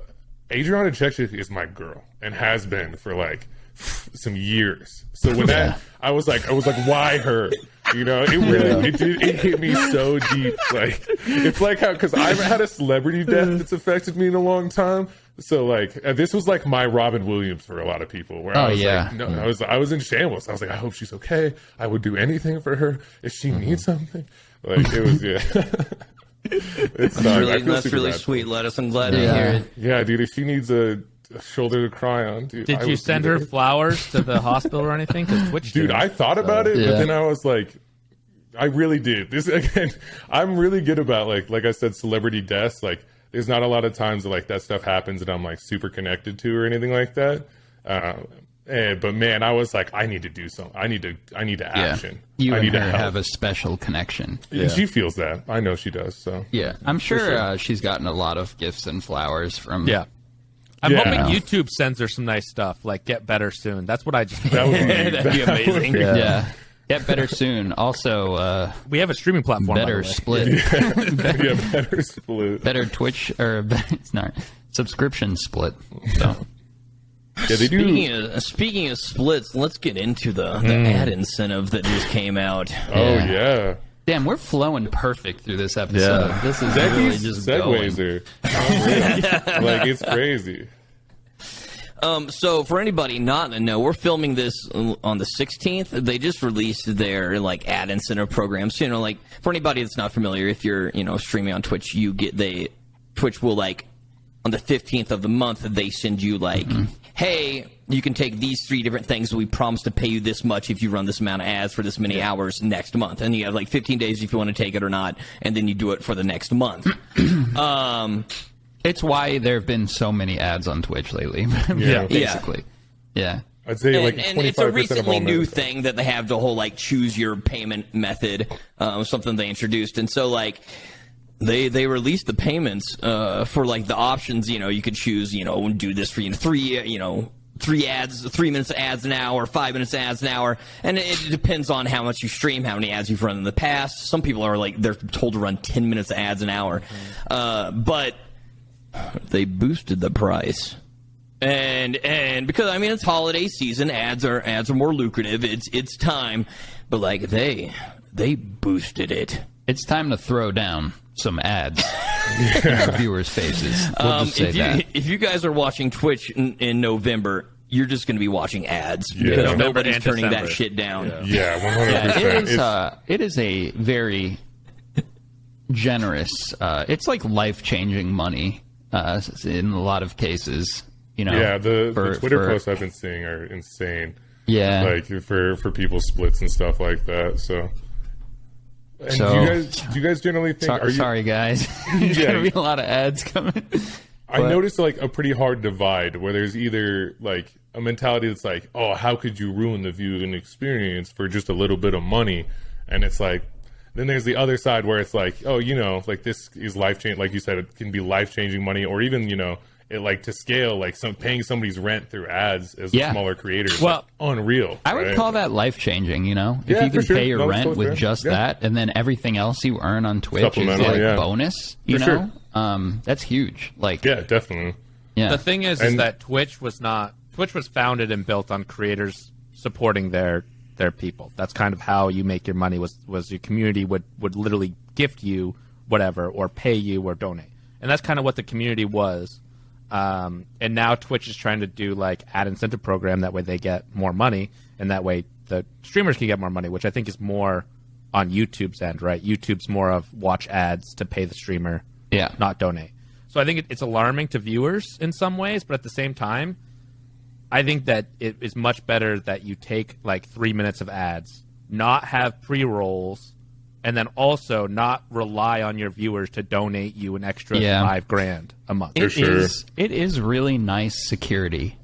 Adriana Chechik is my girl and has been for like some years. So when I was like, why her? It hit me so deep. Like, it's like how, because I've had a celebrity death that's affected me in a long time. So like, this was like my Robin Williams for a lot of people. Where I was I was in shambles. I was like, I hope she's okay. I would do anything for her if she needs something. Like, it was That's really sweet, Lettuce. I'm glad to hear it. Yeah, dude. If she needs a shoulder to cry on, dude. Did you send her flowers to the hospital or anything? Dude, I thought about it, but then I was like, I really did. This again, I'm really good about like I said, celebrity deaths. Like, there's not a lot of times that, like, that stuff happens and I'm like super connected to or anything like that. But man, I was like, I need to do something. I need to action. You I and her have a special connection. Yeah. She feels that. I know she does. So yeah, I'm sure, she's gotten a lot of gifts and flowers from. Yeah. I'm hoping YouTube sends her some nice stuff, like Get Better Soon. That's what I just... That'd be amazing. Yeah. Get Better Soon. Also... we have a streaming platform, Better Split. Better Split. Better Twitch, or it's not, subscription split. So... Yeah, they do. Speaking of splits, let's get into the ad incentive that just came out. Oh yeah. Damn, we're flowing perfect through this episode. Yeah. This is really Decky's just segues going. are like it's crazy. So for anybody not to know, we're filming this on the 16th. They just released their like ad incentive programs. You know, like for anybody that's not familiar, if you're streaming on Twitch, Twitch will like on the 15th of the month they send you like, hey, you can take these 3 different things. We promise to pay you this much if you run this amount of ads for this many hours next month, and you have like 15 days if you want to take it or not, and then you do it for the next month. It's why there have been so many ads on Twitch lately. Yeah. Basically. Yeah. I'd say like 25% and it's a of recently all new members. thing that they have the whole like choose your payment method, something they introduced, and so like they released the payments for like the options. You could choose do this for 3 ads, 3 minutes of ads an hour, 5 minutes of ads an hour, and it depends on how much you stream, how many ads you've run in the past. Some people are like they're told to run 10 minutes of ads an hour, but they boosted the price. And because I mean it's holiday season, ads are more lucrative. It's time, but like they boosted it. It's time to throw down some ads in our viewers' faces. We'll just say that. If you guys are watching Twitch in November, you're just going to be watching ads Yeah. because November nobody's and turning December. that shit down. Yeah, 100%. Yeah, it is a very generous. It's like life-changing money in a lot of cases. Yeah, the Twitter for- posts I've been seeing are insane. Yeah. Like for people's splits and stuff like that. So, and So- do you guys generally think? Sorry, guys. There's Yeah. gonna be a lot of ads coming. I noticed like a pretty hard divide where there's either like a mentality that's like, oh, how could you ruin the viewing experience for just a little bit of money? And it's like, then there's the other side where it's like, oh, like this is life changing. Like you said, it can be life changing money, or even it like to scale, like paying somebody's rent through ads as a smaller creator. is, Well, like, unreal. I would right? call that life changing. If Yeah, you for can sure. pay your No, that's rent totally with fair. just Yeah. that, and then everything else you earn on Twitch is Supplemental, like yeah. bonus. For sure. That's huge. Like, Yeah, definitely. yeah. The thing is And- that Twitch was founded and built on creators supporting their people. That's kind of how you make your money. Was your community would literally gift you whatever, or pay you, or donate, and that's kind of what the community was. And now Twitch is trying to do like ad incentive program. That way they get more money, and that way the streamers can get more money, which I think is more on YouTube's end, right? YouTube's more of watch ads to pay the streamer, Yeah. not donate. So I think it's alarming to viewers in some ways, but at the same time, I think that it is much better that you take like 3 minutes of ads, not have pre-rolls, and then also not rely on your viewers to donate you an extra $5,000 a month. It sure. is really nice security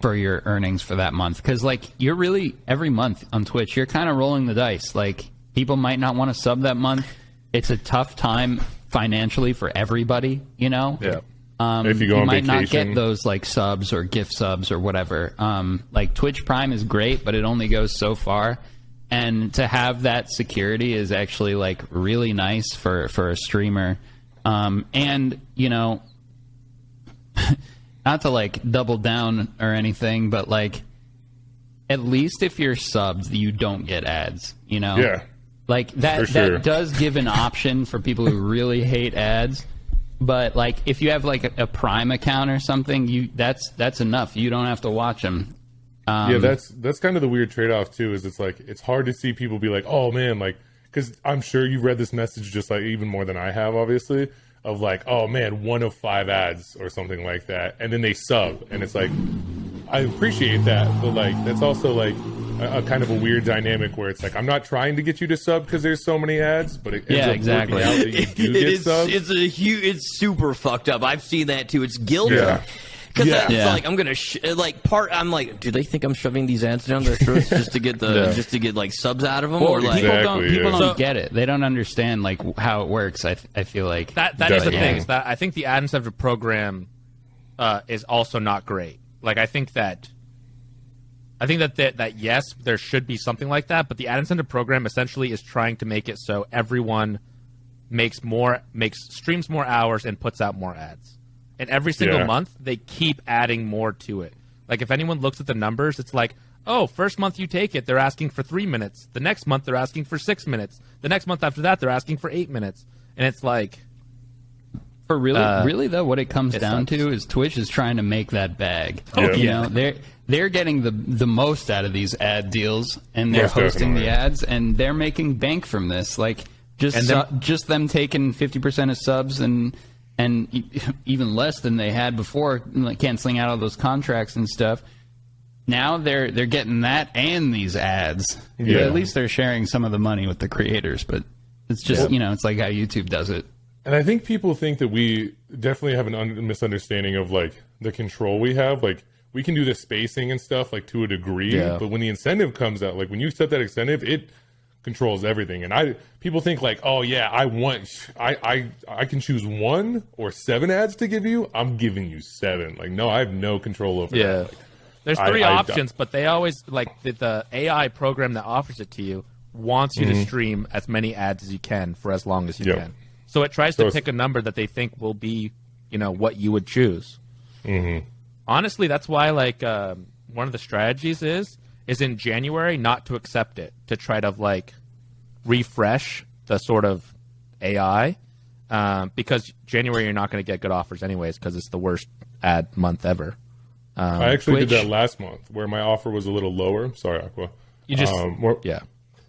for your earnings for that month, because like you're really every month on Twitch you're kind of rolling the dice. Like people might not want to sub that month. It's a tough time financially for everybody. Yeah. If you go on might not vacation. get those like subs or gift subs or whatever. Like Twitch Prime is great, but it only goes so far. And to have that security is actually like really nice for a streamer. And not to like double down or anything, but like at least if you're subbed, you don't get ads. Yeah. Like that For sure. that does give an option for people who really hate ads. But like if you have like a Prime account or something, that's enough. You don't have to watch them. Yeah, that's kind of the weird trade-off too. Is it's like it's hard to see people be like, oh man, like because I'm sure you've read this message just like even more than I have, obviously, of like, oh man, 1 of 5 ads or something like that, and then they sub, and it's like, I appreciate that, but like that's also like a kind of a weird dynamic where it's like I'm not trying to get you to sub because there's so many ads, but it ends up exactly. working out that you do get subs. It's super fucked up. I've seen that too. It's guilty. Yeah. Because Yeah. it's like I'm gonna I'm like, do they think I'm shoving these ads down their throats just to get just to get like subs out of them, or like people don't So- get it. They don't understand like how it works. I feel like That is the Definitely. thing. Is that I think the ad incentive program is also not great. Like I think that yes, there should be something like that, but the ad incentive program essentially is trying to make it so everyone makes streams more hours and puts out more ads. And every single Yeah. month, they keep adding more to it. Like, if anyone looks at the numbers, it's like, oh, first month you take it, they're asking for 3 minutes. The next month, they're asking for 6 minutes. The next month after that, they're asking for 8 minutes. And it's like... For really though, what it comes down sucks. to is Twitch is trying to make that bag. Yeah. You know, they're getting the most out of these ad deals, and they're Most hosting definitely. the ads, and they're making bank from this. Like just just them taking 50% of subs and even less than they had before, like canceling out all those contracts and stuff. Now they're getting that and these ads. Yeah. At least they're sharing some of the money with the creators, but it's just it's like how YouTube does it. And I think people think that we definitely have a misunderstanding of like the control we have. Like we can do the spacing and stuff like to a degree, but when the incentive comes out, like when you set that incentive, it controls everything. And people think like, oh yeah, I can choose 1 or 7 ads to give you. I'm giving you 7. Like no, I have no control over that. Like, there's 3 options, but they always like the AI program that offers it to you wants you to stream as many ads as you can for as long as you can. So it tries to pick a number that they think will be, what you would choose. Honestly, that's why like one of the strategies is in January not to accept it, to try to like refresh the sort of AI, because January you're not going to get good offers anyways because it's the worst ad month ever. I actually did that last month where my offer was a little lower. Sorry, Aqua. You just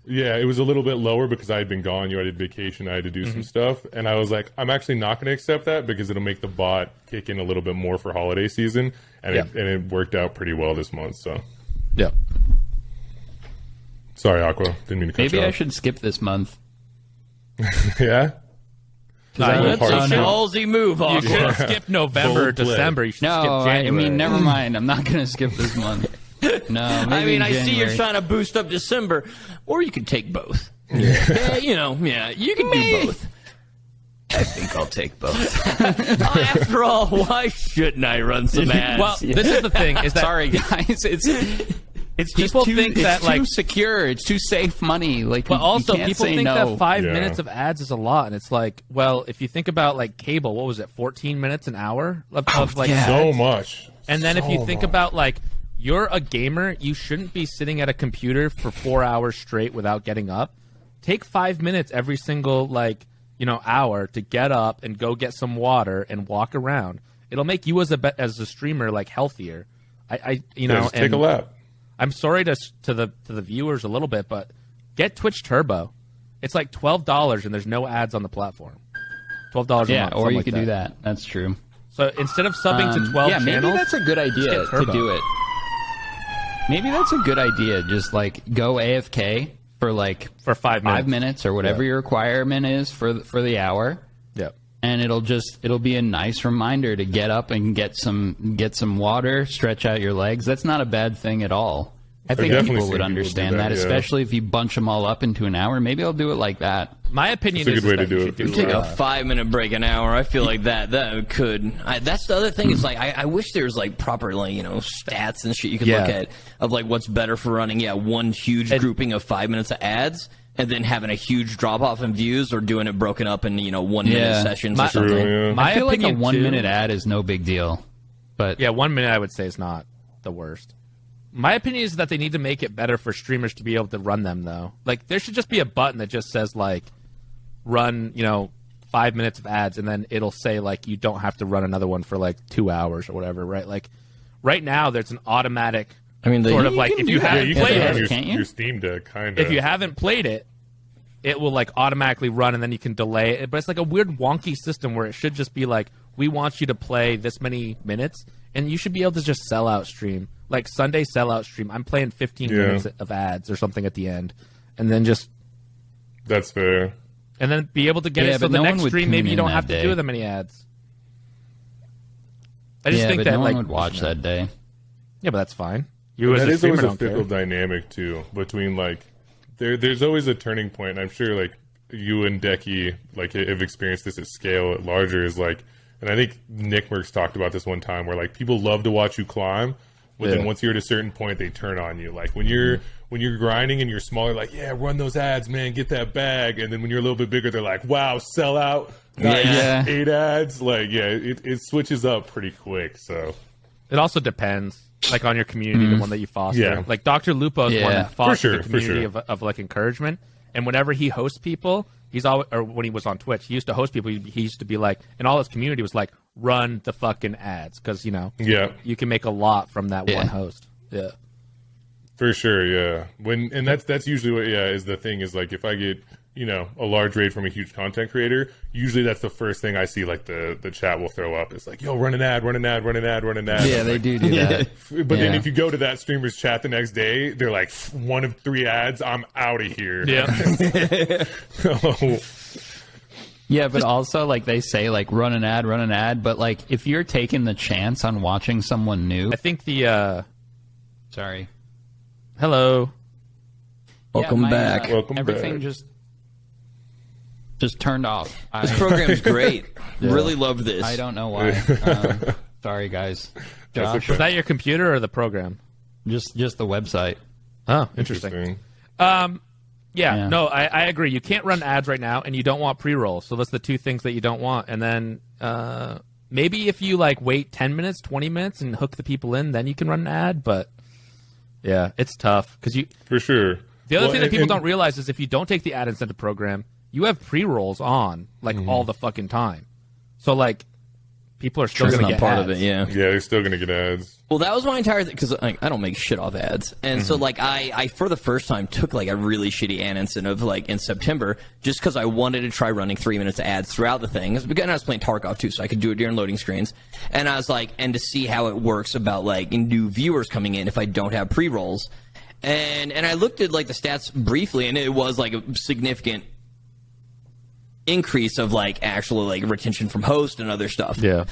Yeah, it was a little bit lower because I had been gone. I did vacation. I had to do some stuff. And I was like, I'm actually not going to accept that because it'll make the bot kick in a little bit more for holiday season. And, it worked out pretty well this month. So, yeah. Sorry, Aqua. Didn't mean to cut Maybe you I off. should skip this month. Yeah? That's a hard to- ballsy move, You Aqua. should skip November or Bold play. December. You should No, skip January. I mean, never mind. I'm not going to skip this month. No, maybe I mean, in I see you're January. trying to boost up December, or you could take both. Yeah, you can do both. I think I'll take both. After all, why shouldn't I run some ads? Well, this is the thing. Is that Sorry, guys. It's People just too, think it's that, too like- secure. It's too safe money. Like, But you also, can't people say think no. that 5 Yeah. minutes of ads is a lot, and it's like, well, if you think about like cable, what was it, 14 minutes an hour of like yeah. So ads? much. And then if you So think much. about like, you're a gamer, you shouldn't be sitting at a computer for 4 hours straight without getting up. Take 5 minutes every single hour to get up and go get some water and walk around. It'll make you as a streamer like healthier. Just take a lap. I'm sorry to the viewers a little bit, but get Twitch Turbo. It's like $12 and there's no ads on the platform. $12 a month. Yeah, or something you like could do that. That's true. So instead of subbing to 12 yeah, maybe channels, that's a good idea get to Turbo. do it. Maybe that's a good idea. Just like go AFK for like for 5 minutes. 5 minutes or whatever your requirement is for the hour, Yep. and it'll be a nice reminder to get up and get some water, stretch out your legs. That's not a bad thing at all. I think definitely people seen would people understand do that, that, yeah. especially if you bunch them all up into an hour. Maybe I'll do it like that. My opinion That's a is good way that to you do should it. do Take a 5-minute break an hour. I feel like that could. That's the other thing. Is like I wish there was like proper stats and shit you could look at of like what's better for running. Yeah, one huge grouping of 5 minutes of ads, and then having a huge drop off in views, or doing it broken up in 1 minute sessions or something. True, yeah. My I feel like a opinion, 1 too- minute ad is no big deal, but Yeah, 1 minute I would say is not the worst. My opinion is that they need to make it better for streamers to be able to run them, though. Like, there should just be a button that just says, like, run, 5 minutes of ads, and then it'll say, like, you don't have to run another one for, like, 2 hours or whatever, right? Like, right now, there's an automatic I mean, sort of, you like, can if do you that. haven't You Play can played have it, it, can't you? your Steam Deck, kind of. if you haven't played it, it will, like, automatically run, and then you can delay it. But it's, like, a weird wonky system where it should just be, like, we want you to play this many minutes, and you should be able to just sell out stream. Like Sunday sellout stream, I'm playing 15 minutes of ads or something at the end, and then That's fair. and then be able to get Yeah, it so but the no next one would stream tune maybe you in don't that have to day. do that many ads. I just yeah, think but that no like one would watch that day. yeah, but that's fine. You as That a is streamer always a don't care. fickle dynamic too between like there's always a turning point. I'm sure like you and Dekie like have experienced this at scale at larger is like, and I think Nick Merckx talked about this one time where like people love to watch you climb, But then once you're at a certain point, they turn on you. Like when you're grinding and you're smaller, like, yeah, run those ads, man, get that bag. And then when you're a little bit bigger, they're like, wow, sell out. Yeah. 8 ads. Like, yeah, it switches up pretty quick. So It also depends, like, on your community, the one that you foster. Yeah. Like, Dr. Lupo is one that fosters For a community of, like, encouragement. And whenever he hosts people, he's always, or when he was on Twitch, he used to host people. He used to be like, and all his community was like, run the fucking ads. Because, you know, you can make a lot from that one host. Yeah. For sure, yeah. And that's usually what is the thing is like if I get, you know, a large raid from a huge content creator, usually that's the first thing I see like the chat will throw up. It's like, yo, run an ad. Yeah, they do that. But then if you go to that streamer's chat the next day, they're like, 1 of 3 ads, I'm out of here. Yeah. Yeah, but also like they say like run an ad, but like if you're taking the chance on watching someone new, I think the sorry. Hello. Welcome back. Welcome everything back. just turned off. This program's great. Really love this. I don't know why. Sorry guys. Josh, Was that your computer or the program? just the website. Oh, interesting. Yeah, no, I agree. You can't run ads right now, and you don't want pre-rolls. So that's the 2 things that you don't want. And then maybe if you like wait 10 minutes, 20 minutes, and hook the people in, then you can run an ad. But yeah, it's tough because you For sure. The other thing that people don't realize is if you don't take the ad incentive program, you have pre-rolls on like all the fucking time. So like people are still going to get part ads. of it. Yeah. Yeah, they're still gonna get ads. Well, that was my entire thing because like, I don't make shit off ads, and so like I for the first time took like a really shitty ad incentive like in September just because I wanted to try running 3 minutes of ads throughout the thing. And I was playing Tarkov too, so I could do it during loading screens. And I was like, and to see how it works about like new viewers coming in if I don't have pre rolls, and I looked at like the stats briefly, and it was like a significant increase of like actual like retention from host and other stuff. Yeah.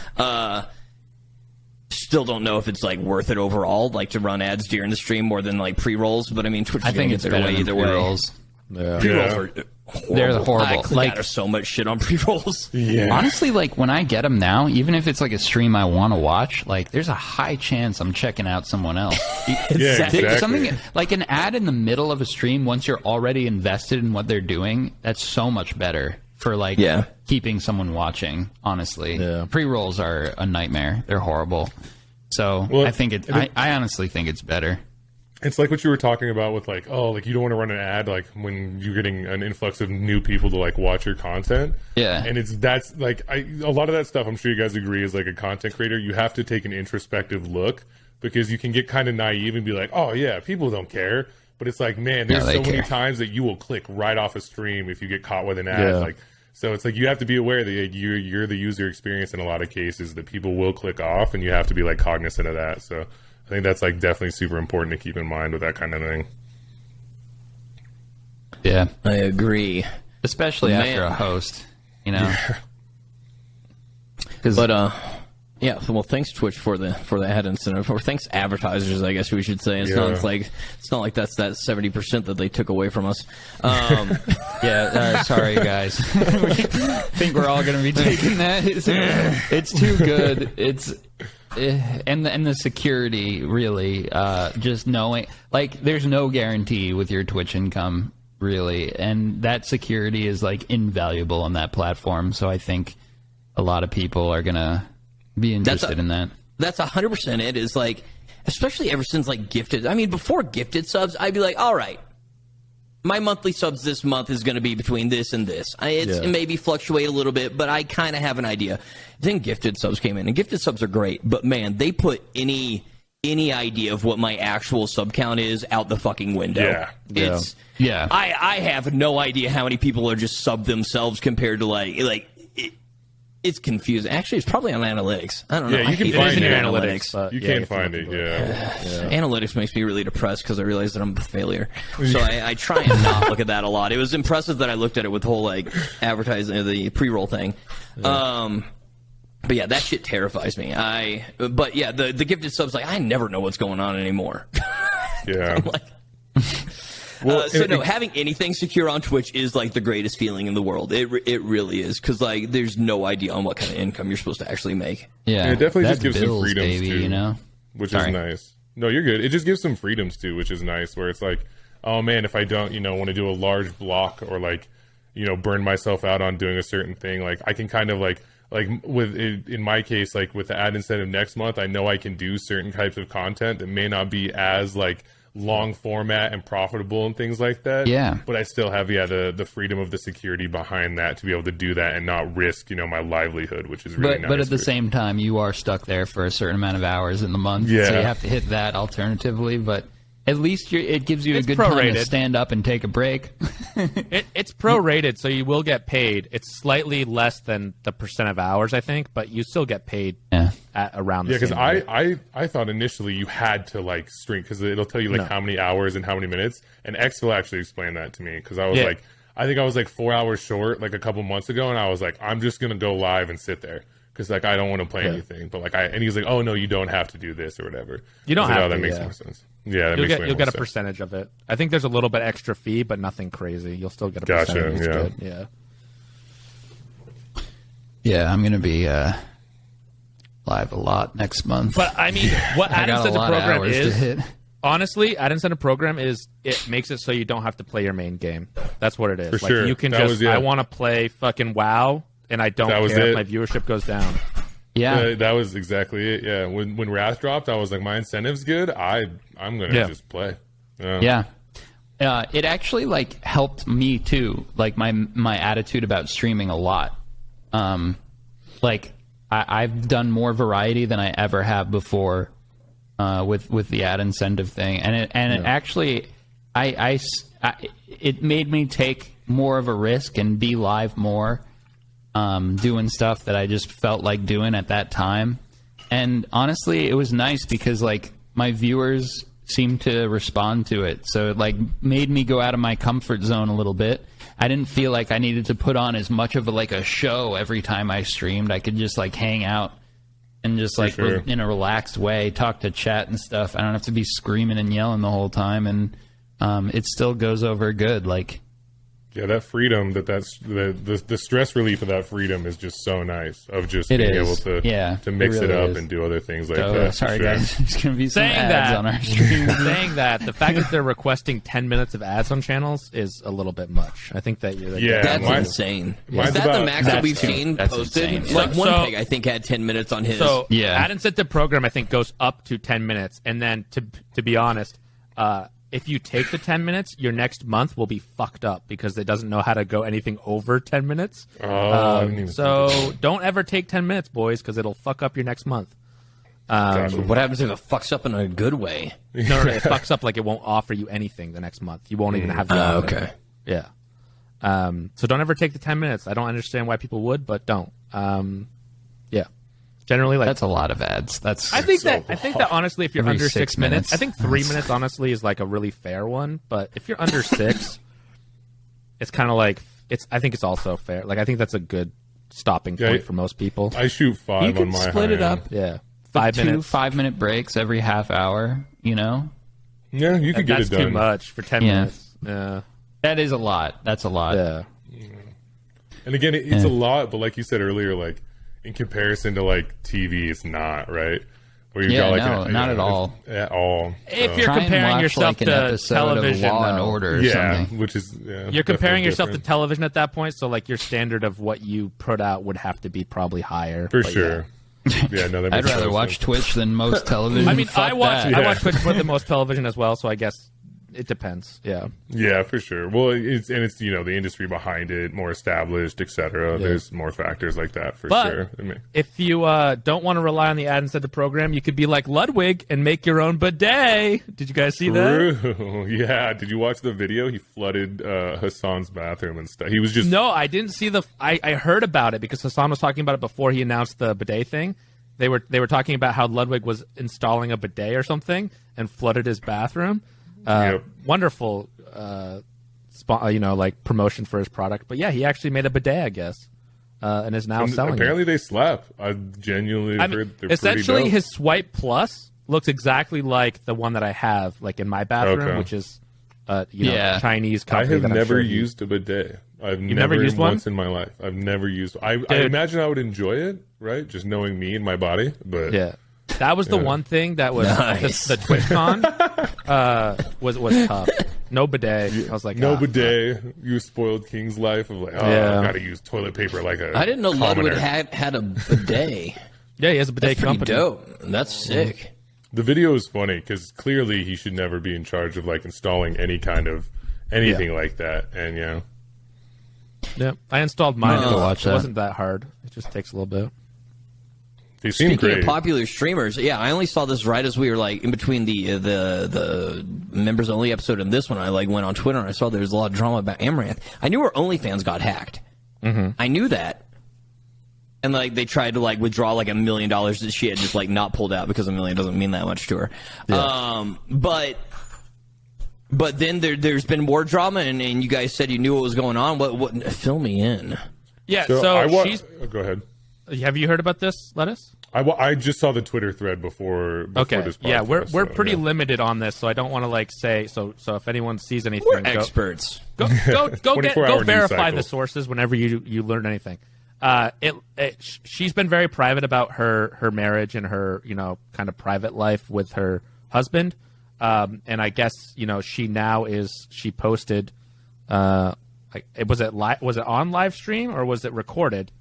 Still don't know if it's like worth it overall, like to run ads during the stream more than like pre-rolls. But I mean, Twitch is I think gonna it's get their better way than either way. pre-rolls. Yeah. Pre-rolls are horrible. They're horrible. I click out of so much shit on pre-rolls. Yeah. Honestly, like when I get them now, even if it's like a stream I want to watch, like there's a high chance I'm checking out someone else. Yeah, exactly. Something like an ad in the middle of a stream once you're already invested in what they're doing, that's so much better for like keeping someone watching, honestly. Yeah. Pre-rolls are a nightmare. They're horrible. So I think I honestly think it's better. It's like what you were talking about with like, oh, like you don't want to run an ad like when you're getting an influx of new people to like watch your content. Yeah. And that's like a lot of that stuff I'm sure you guys agree is like a content creator, you have to take an introspective look because you can get kind of naive and be like, oh yeah, people don't care. But it's like, man, there's so many times that you will click right off a stream if you get caught with an ad. Yeah. Like, so it's like you have to be aware that you're the user experience in a lot of cases that people will click off, and you have to be like cognizant of that. So I think that's like definitely super important to keep in mind with that kind of thing. Yeah. I agree. Especially after a host, you know. But yeah, well, thanks Twitch for the ad incentive, or thanks advertisers, I guess we should say. It's not like that's that 70% that they took away from us. Sorry guys. Think we're all gonna be taking that. It's too good. And the security really, just knowing like there's no guarantee with your Twitch income really, and that security is like invaluable on that platform. So I think a lot of people are gonna be interested in that. That's 100% it. Is like, especially ever since like gifted. I mean, before gifted subs, I'd be like, all right, my monthly subs this month is going to be between this and this. It maybe fluctuate a little bit, but I kind of have an idea. Then gifted subs came in, and gifted subs are great, but man, they put any idea of what my actual sub count is out the fucking window. I have no idea how many people are just sub themselves compared to like. It's confusing. Actually, it's probably on analytics. I don't know. Yeah, you can find your analytics. analytics. You can find it. Analytics makes me really depressed because I realize that I'm a failure. So I try and not look at that a lot. It was impressive that I looked at it with the whole like advertising, the pre-roll thing. But yeah, that shit terrifies me. But yeah, the gifted subs, like I never know what's going on anymore. Yeah. I'm like, having anything secure on Twitch is like the greatest feeling in the world. It really is, because like there's no idea on what kind of income you're supposed to actually make. Yeah, it definitely that's just gives bills, some freedoms baby, too, you know, which is nice. No, you're good. It just gives some freedoms too, which is nice. Where it's like, oh man, if I don't, want to do a large block or like, burn myself out on doing a certain thing, like I can kind of like with in my case, like with the ad incentive next month, I know I can do certain types of content that may not be as like long format and profitable and things like that. Yeah. But I still have the freedom of the security behind that to be able to do that and not risk my livelihood, which is really nice. But at the same time, you are stuck there for a certain amount of hours in the month. Yeah. So you have to hit that alternatively, but at least it gives you a good time to stand up and take a break. It's prorated, so you will get paid. It's slightly less than the percent of hours, I think, but you still get paid at around the same rate. Because I thought initially you had to like string, because it'll tell you like how many hours and how many minutes. And Xville actually explained that to me, because I was like, I think I was like 4 hours short like a couple months ago, and I was like, I'm just gonna go live and sit there. Because like I don't want to play anything, but like and he's like, oh no, you don't have to do this or whatever. You don't have to. That makes more sense. Yeah, that makes you'll get a percentage of it. I think there's a little bit extra fee, but nothing crazy. You'll still get a percentage. It's good. Yeah. Yeah, I'm gonna be live a lot next month. But I mean, what ad incentive program is? Honestly, ad incentive program is it makes it so you don't have to play your main game. That's what it is. For sure. You can I want to play fucking WoW. And I don't care if my viewership goes down. Yeah, that was exactly it. Yeah, when Wrath dropped, I was like, my incentive's good. I'm gonna just play. Yeah. It actually like helped me too. Like my attitude about streaming a lot. Like I've done more variety than I ever have before with the ad incentive thing, and it actually it made me take more of a risk and be live more. Doing stuff that I just felt like doing at that time. And honestly, it was nice because like my viewers seemed to respond to it. So it like made me go out of my comfort zone a little bit. I didn't feel like I needed to put on as much of a show every time I streamed. I could just like hang out and just like in a relaxed way, talk to chat and stuff. I don't have to be screaming and yelling the whole time. And it still goes over good. Like, yeah, that freedom, that's the stress relief of that freedom is just so nice. Of just being able to mix it up and do other things like that. Sorry, guys, there's gonna be some ads on our stream. Saying that, the fact that they're requesting 10 minutes of ads on channels is a little bit much. I think that that's insane. Is that the max that we've seen posted? Insane. Like one pig, I think, had 10 minutes on his. So ad incentive program, I think, goes up to 10 minutes, and then to be honest, if you take the 10 minutes, your next month will be fucked up because it doesn't know how to go anything over 10 minutes. So don't ever take 10 minutes, boys, because it'll fuck up your next month. What happens if it fucks up in a good way? No, it fucks up like it won't offer you anything the next month. You won't even have the offer. Okay. Yeah. So don't ever take the 10 minutes. I don't understand why people would, but don't. Yeah. Generally, like that's a lot of ads. I think that honestly, if you're under 6 minutes, I think 3 minutes honestly is like a really fair one. But if you're under 6, it's kind of like I think it's also fair. Like I think that's a good stopping point for most people. I shoot 5 you on can my split it up. Yeah, 5 minutes. 5-minute breaks every half hour. Yeah, you could get it done. That's too much for 10 minutes. Yeah, that is a lot. That's a lot. Yeah. And again, it's a lot, but like you said earlier, like. In comparison to like TV, it's not right. Where you got like not at all. At all. If you're comparing yourself to television, Law and Order, or something. Which is you're comparing yourself to television at that point. So like your standard of what you put out would have to be probably higher. For sure. Yeah, no, that makes I'd rather watch Twitch than most television. I mean, I watch Twitch more than most television as well. So I guess. It depends. Yeah, for sure. Well, it's the industry behind it, more established, etc. There's more factors like that for sure. If you don't want to rely on the ad incentive program, you could be like Ludwig and make your own bidet. Did you guys see that? Yeah. Did you watch the video? He flooded Hassan's bathroom and stuff. He was just no. I didn't see I heard about it because Hassan was talking about it before he announced the bidet thing. They were talking about how Ludwig was installing a bidet or something and flooded his bathroom. Wonderful, like promotion for his product. But yeah, he actually made a bidet, I guess, and is now selling. Apparently, it. They slap. I genuinely heard they're essentially pretty dope. His Swipe Plus looks exactly like the one that I have, like in my bathroom, which is, Chinese company. I have never used a bidet. I've never used one once in my life. I've never used. I imagine I would enjoy it, right? Just knowing me and my body, but yeah. That was the one thing that was Nice. the TwitchCon was tough. No bidet. I was like, No ah, bidet. You spoiled King's life of like, oh, Yeah. I gotta use toilet paper like a. I didn't know Ludwig commoner. had a bidet. Yeah, he has a bidet That's pretty company. dope. That's sick. The video is funny because clearly he should never be in charge of like installing any kind of anything like that. And Yeah, I installed mine. No, It wasn't that hard. It just takes a little bit. they seem Speaking great. of popular streamers, yeah, I only saw this right as we were like in between the members only episode and this one. I like went on Twitter and I saw there was a lot of drama about Amouranth. I knew her OnlyFans got hacked. I knew that. And like they tried to like withdraw like $1 million that she had just like not pulled out because $1 million doesn't mean that much to her. But then there's been more drama and you guys said you knew what was going on. What fill me in? Yeah, So so I she's. go ahead. Have you heard about this, Lettuce? I just saw the Twitter thread before Okay. this podcast. Yeah, we're so, pretty yeah. limited on this, so I don't want to like say so if anyone sees anything, We're experts. go 24-hour news verify cycle. the sources whenever you learn anything. She's been very private about her marriage and her kind of private life with her husband, and I guess she posted was it on live stream or was it recorded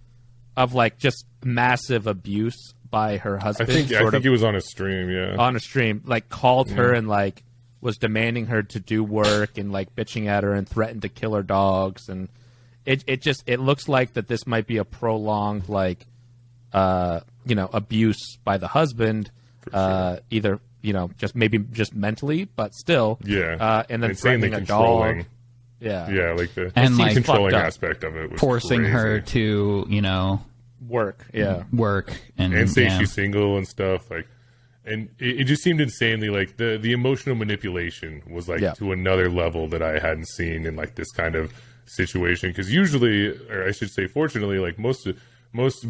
of like just massive abuse by her husband. I think it was on a stream. Yeah, on a stream, like called her and like was demanding her to do work and like bitching at her and threatened to kill her dogs. And it looks like that this might be a prolonged like abuse by the husband, either just mentally, but still, and then insanely threatening a controlling. dog. Yeah, Yeah, like the And, like, controlling fucked up. aspect of it was Forcing crazy. her to, work. Yeah, work and say yeah. she's single and stuff like, and it just seemed insanely like the emotional manipulation was like to another level that I hadn't seen in like this kind of situation. Because usually, or I should say, fortunately, like most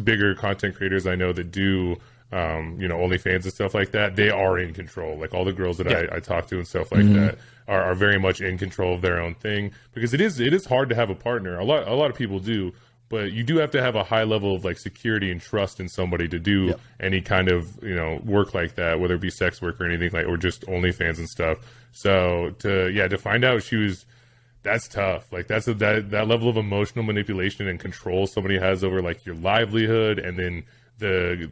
bigger content creators I know that do OnlyFans and stuff like that, they are in control. Like all the girls that I talk to and stuff like that are very much in control of their own thing, because it is hard to have a partner. A lot of people do, but you do have to have a high level of like security and trust in somebody to do any kind of work like that, whether it be sex work or anything like, or just OnlyFans and stuff. So to find out that's tough. Like that's that level of emotional manipulation and control somebody has over like your livelihood, and then the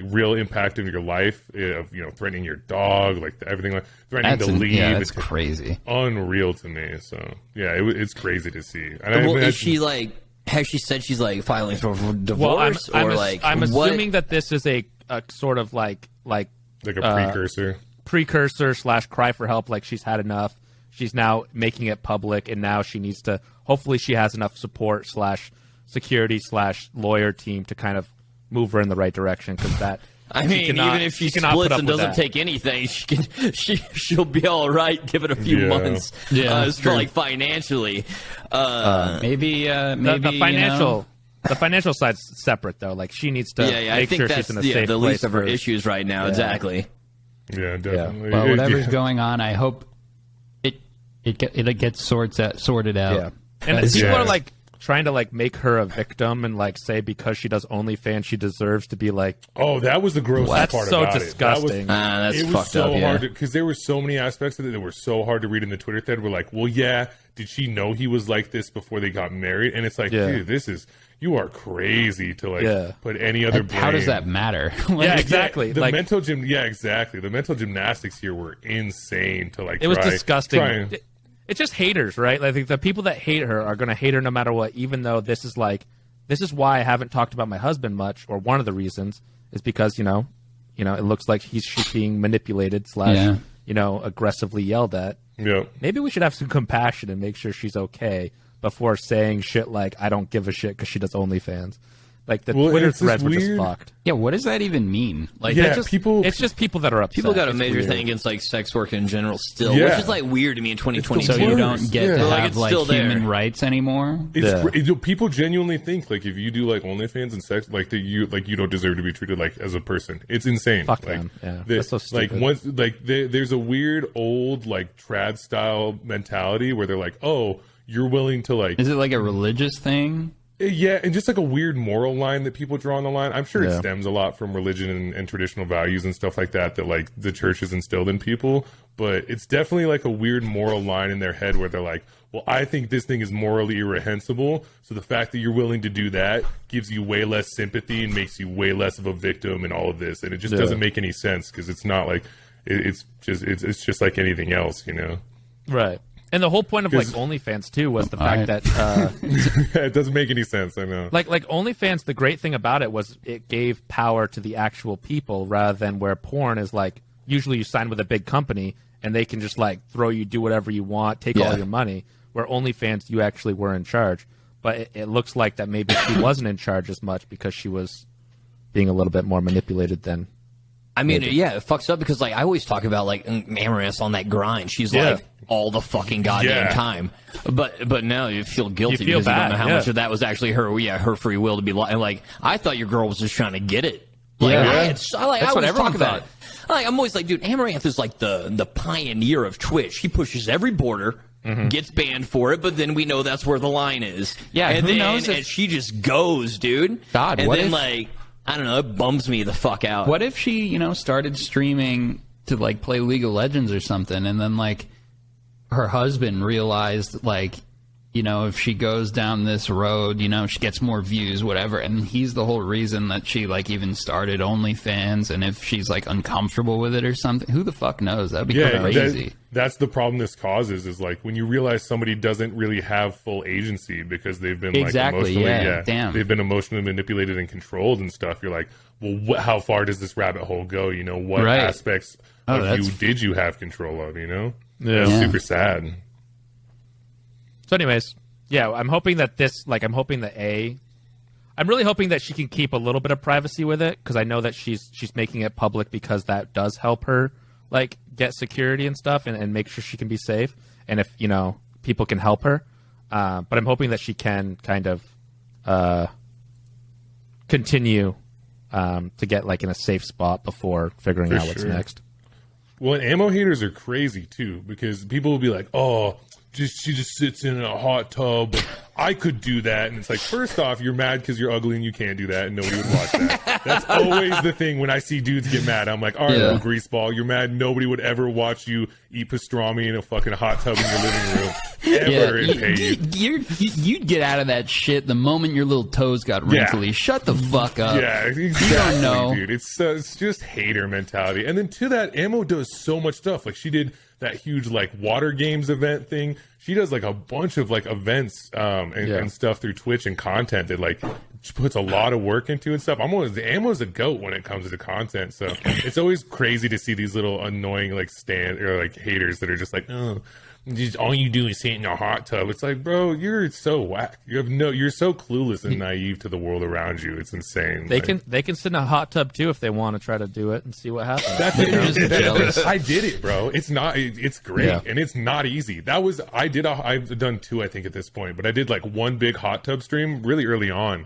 real impact of your life of threatening your dog, like everything, like threatening to leave. Yeah, that's it's crazy. unreal to me. So it's crazy to see. And Well, imagine- is she like? Has she said she's like filing for divorce, well, I'm what? assuming that this is a sort of like like a precursor / cry for help. Like she's had enough. She's now making it public, and now she needs to. Hopefully, she has enough support / security / lawyer team to kind of move her in the right direction. Because that, I mean, even if she cannot put splits up and with doesn't that. take anything, she'll be all right. Give it a few months. Yeah, it's like financially. Maybe the financial. The financial side's separate though. Like she needs to I make think sure that's she's in a safe the place least of her for- issues right now. Exactly. Yeah, definitely. Well, whatever's going on, I hope it gets sorted out. Yeah, and That's- people are like trying to like make her a victim and like say because she does OnlyFans she deserves to be like. Oh, that was the grossest That's part so about disgusting. it. That's It was fucked so up. Yeah. hard because there were so many aspects of it that were so hard to read in the Twitter thread. We're like, well, yeah, did she know he was like this before they got married? And it's like, dude, you are crazy to like put any other blame. How does that matter? Like, Yeah, exactly. The like mental exactly. The mental gymnastics here were insane to like. it was try- disgusting. try and- It's just haters, right? Like the people that hate her are going to hate her no matter what. Even though this is why I haven't talked about my husband much, or one of the reasons is because it looks like she's being manipulated / aggressively yelled at. Yeah. Maybe we should have some compassion and make sure she's okay before saying shit like I don't give a shit because she does OnlyFans. Like the Twitter it's this threads were just weird- fucked. Yeah, what does that even mean? Like, Yeah, that just, It's just people that are upset. People got a It's major weird. thing against like sex work in general still, Yeah. which is like weird to me in 2022. so you worst. don't get Yeah. to Like, have it's like still there. human rights anymore. People genuinely think like if you do like OnlyFans and sex, like that you don't deserve to be treated like as a person. It's insane. Fuck like, them. Yeah, the- that's so stupid. Like once, there's a weird old like trad style mentality where they're like, oh, you're willing to like. Is it like a religious thing? Yeah, and just like a weird moral line that people draw on the line. I'm sure it Yeah. stems a lot from religion and traditional values and stuff like that like the church has instilled in people. But it's definitely like a weird moral line in their head where they're like, well, I think this thing is morally reprehensible. So the fact that you're willing to do that gives you way less sympathy and makes you way less of a victim in all of this. And it just doesn't make any sense because it's not like it's just like anything else, you know? Right. And the whole point of like OnlyFans too was the fact that it doesn't make any sense. I know. like OnlyFans, the great thing about it was it gave power to the actual people rather than where porn is like usually you sign with a big company and they can just like throw you, do whatever you want, take all your money. Where OnlyFans, you actually were in charge. But it looks like that maybe she wasn't in charge as much because she was being a little bit more manipulated than. I mean, yeah, it fucks up because, like, I always talk about, like, Amouranth on that grind. She's, like, all the fucking goddamn time. But now you feel guilty because you don't know how much of that was actually her free will to be like, I thought your girl was just trying to get it. Like, That's what everyone thought. Like, I'm always like, dude, Amouranth is like the pioneer of Twitch. He pushes every border. Gets banned for it, but then we know that's where the line is. Yeah, and who then knows and she just goes, dude. God, and what then if, like I don't know, it bums me the fuck out. What if she, started streaming to like play League of Legends or something, and then like her husband realized like, if she goes down this road, she gets more views, whatever, and he's the whole reason that she like even started OnlyFans, and if she's like uncomfortable with it or something, who the fuck knows? That'd be crazy. That's the problem this causes is like when you realize somebody doesn't really have full agency because they've been like emotionally, they've been emotionally manipulated and controlled and stuff. You're like, well, how far does this rabbit hole go? What aspects of you did you have control of? It's super sad. So, anyways, I'm hoping that I'm really hoping that she can keep a little bit of privacy with it because I know that she's making it public because that does help her like get security and stuff and make sure she can be safe and if people can help her. But I'm hoping that she can kind of continue to get like in a safe spot before figuring out what's next. Well, and ammo haters are crazy too because people will be like, oh. She just sits in a hot tub. I could do that. And it's like, first off, you're mad because you're ugly and you can't do that and nobody would watch that. That's always the thing when I see dudes get mad. I'm like, all right, little greaseball, you're mad. Nobody would ever watch you eat pastrami in a fucking hot tub in your living room ever and pay you. You'd get out of that shit the moment your little toes got wrinkly. Shut the fuck up. Yeah, exactly, you don't know. Dude. It's just hater mentality. And then to that, Ammo does so much stuff. Like she did that huge like water games event thing. She does like a bunch of like events and stuff through Twitch and content that like she puts a lot of work into and stuff. Ammo's a goat when it comes to content. So it's always crazy to see these little annoying like haters that are just like, oh, just all you do is sit in a hot tub. It's like, bro, you're so whack. You're so clueless and naive to the world around you. It's insane. They can sit in a hot tub too if they want to try to do it and see what happens. That's it. I did it, bro. It's great and it's not easy. I've done 2, I think, at this point, but I did like one big hot tub stream really early on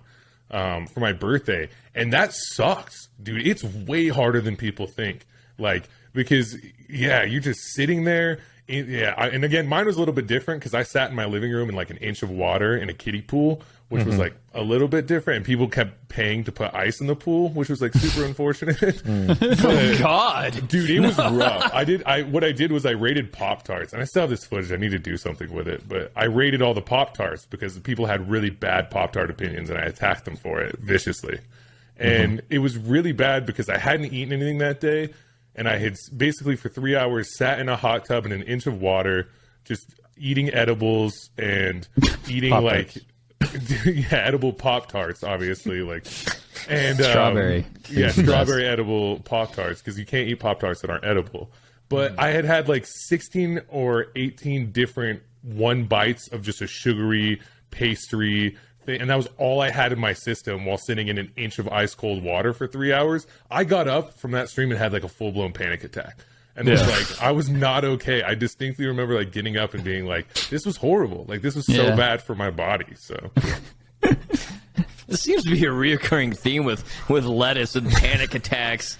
for my birthday, and that sucks, dude. It's way harder than people think. Like because you're just sitting there. And again, mine was a little bit different because I sat in my living room in like an inch of water in a kiddie pool, which was like a little bit different. And people kept paying to put ice in the pool, which was like super unfortunate. Oh God, dude, it was rough. What I did was I rated Pop-Tarts, and I still have this footage. I need to do something with it, but I rated all the Pop-Tarts because people had really bad Pop-Tart opinions, and I attacked them for it viciously. And it was really bad because I hadn't eaten anything that day. And I had basically for 3 hours sat in a hot tub in an inch of water, just eating edibles and eating edible Pop-Tarts, obviously, and strawberry. Strawberry edible Pop-Tarts because you can't eat Pop-Tarts that aren't edible. But I had like 16 or 18 different one bites of just a sugary pastry. And that was all I had in my system while sitting in an inch of ice cold water for 3 hours. I got up from that stream and had like a full blown panic attack. And it was like, I was not okay. I distinctly remember like getting up and being like, this was horrible. Like this was so bad for my body. So this seems to be a reoccurring theme with lettuce and panic attacks.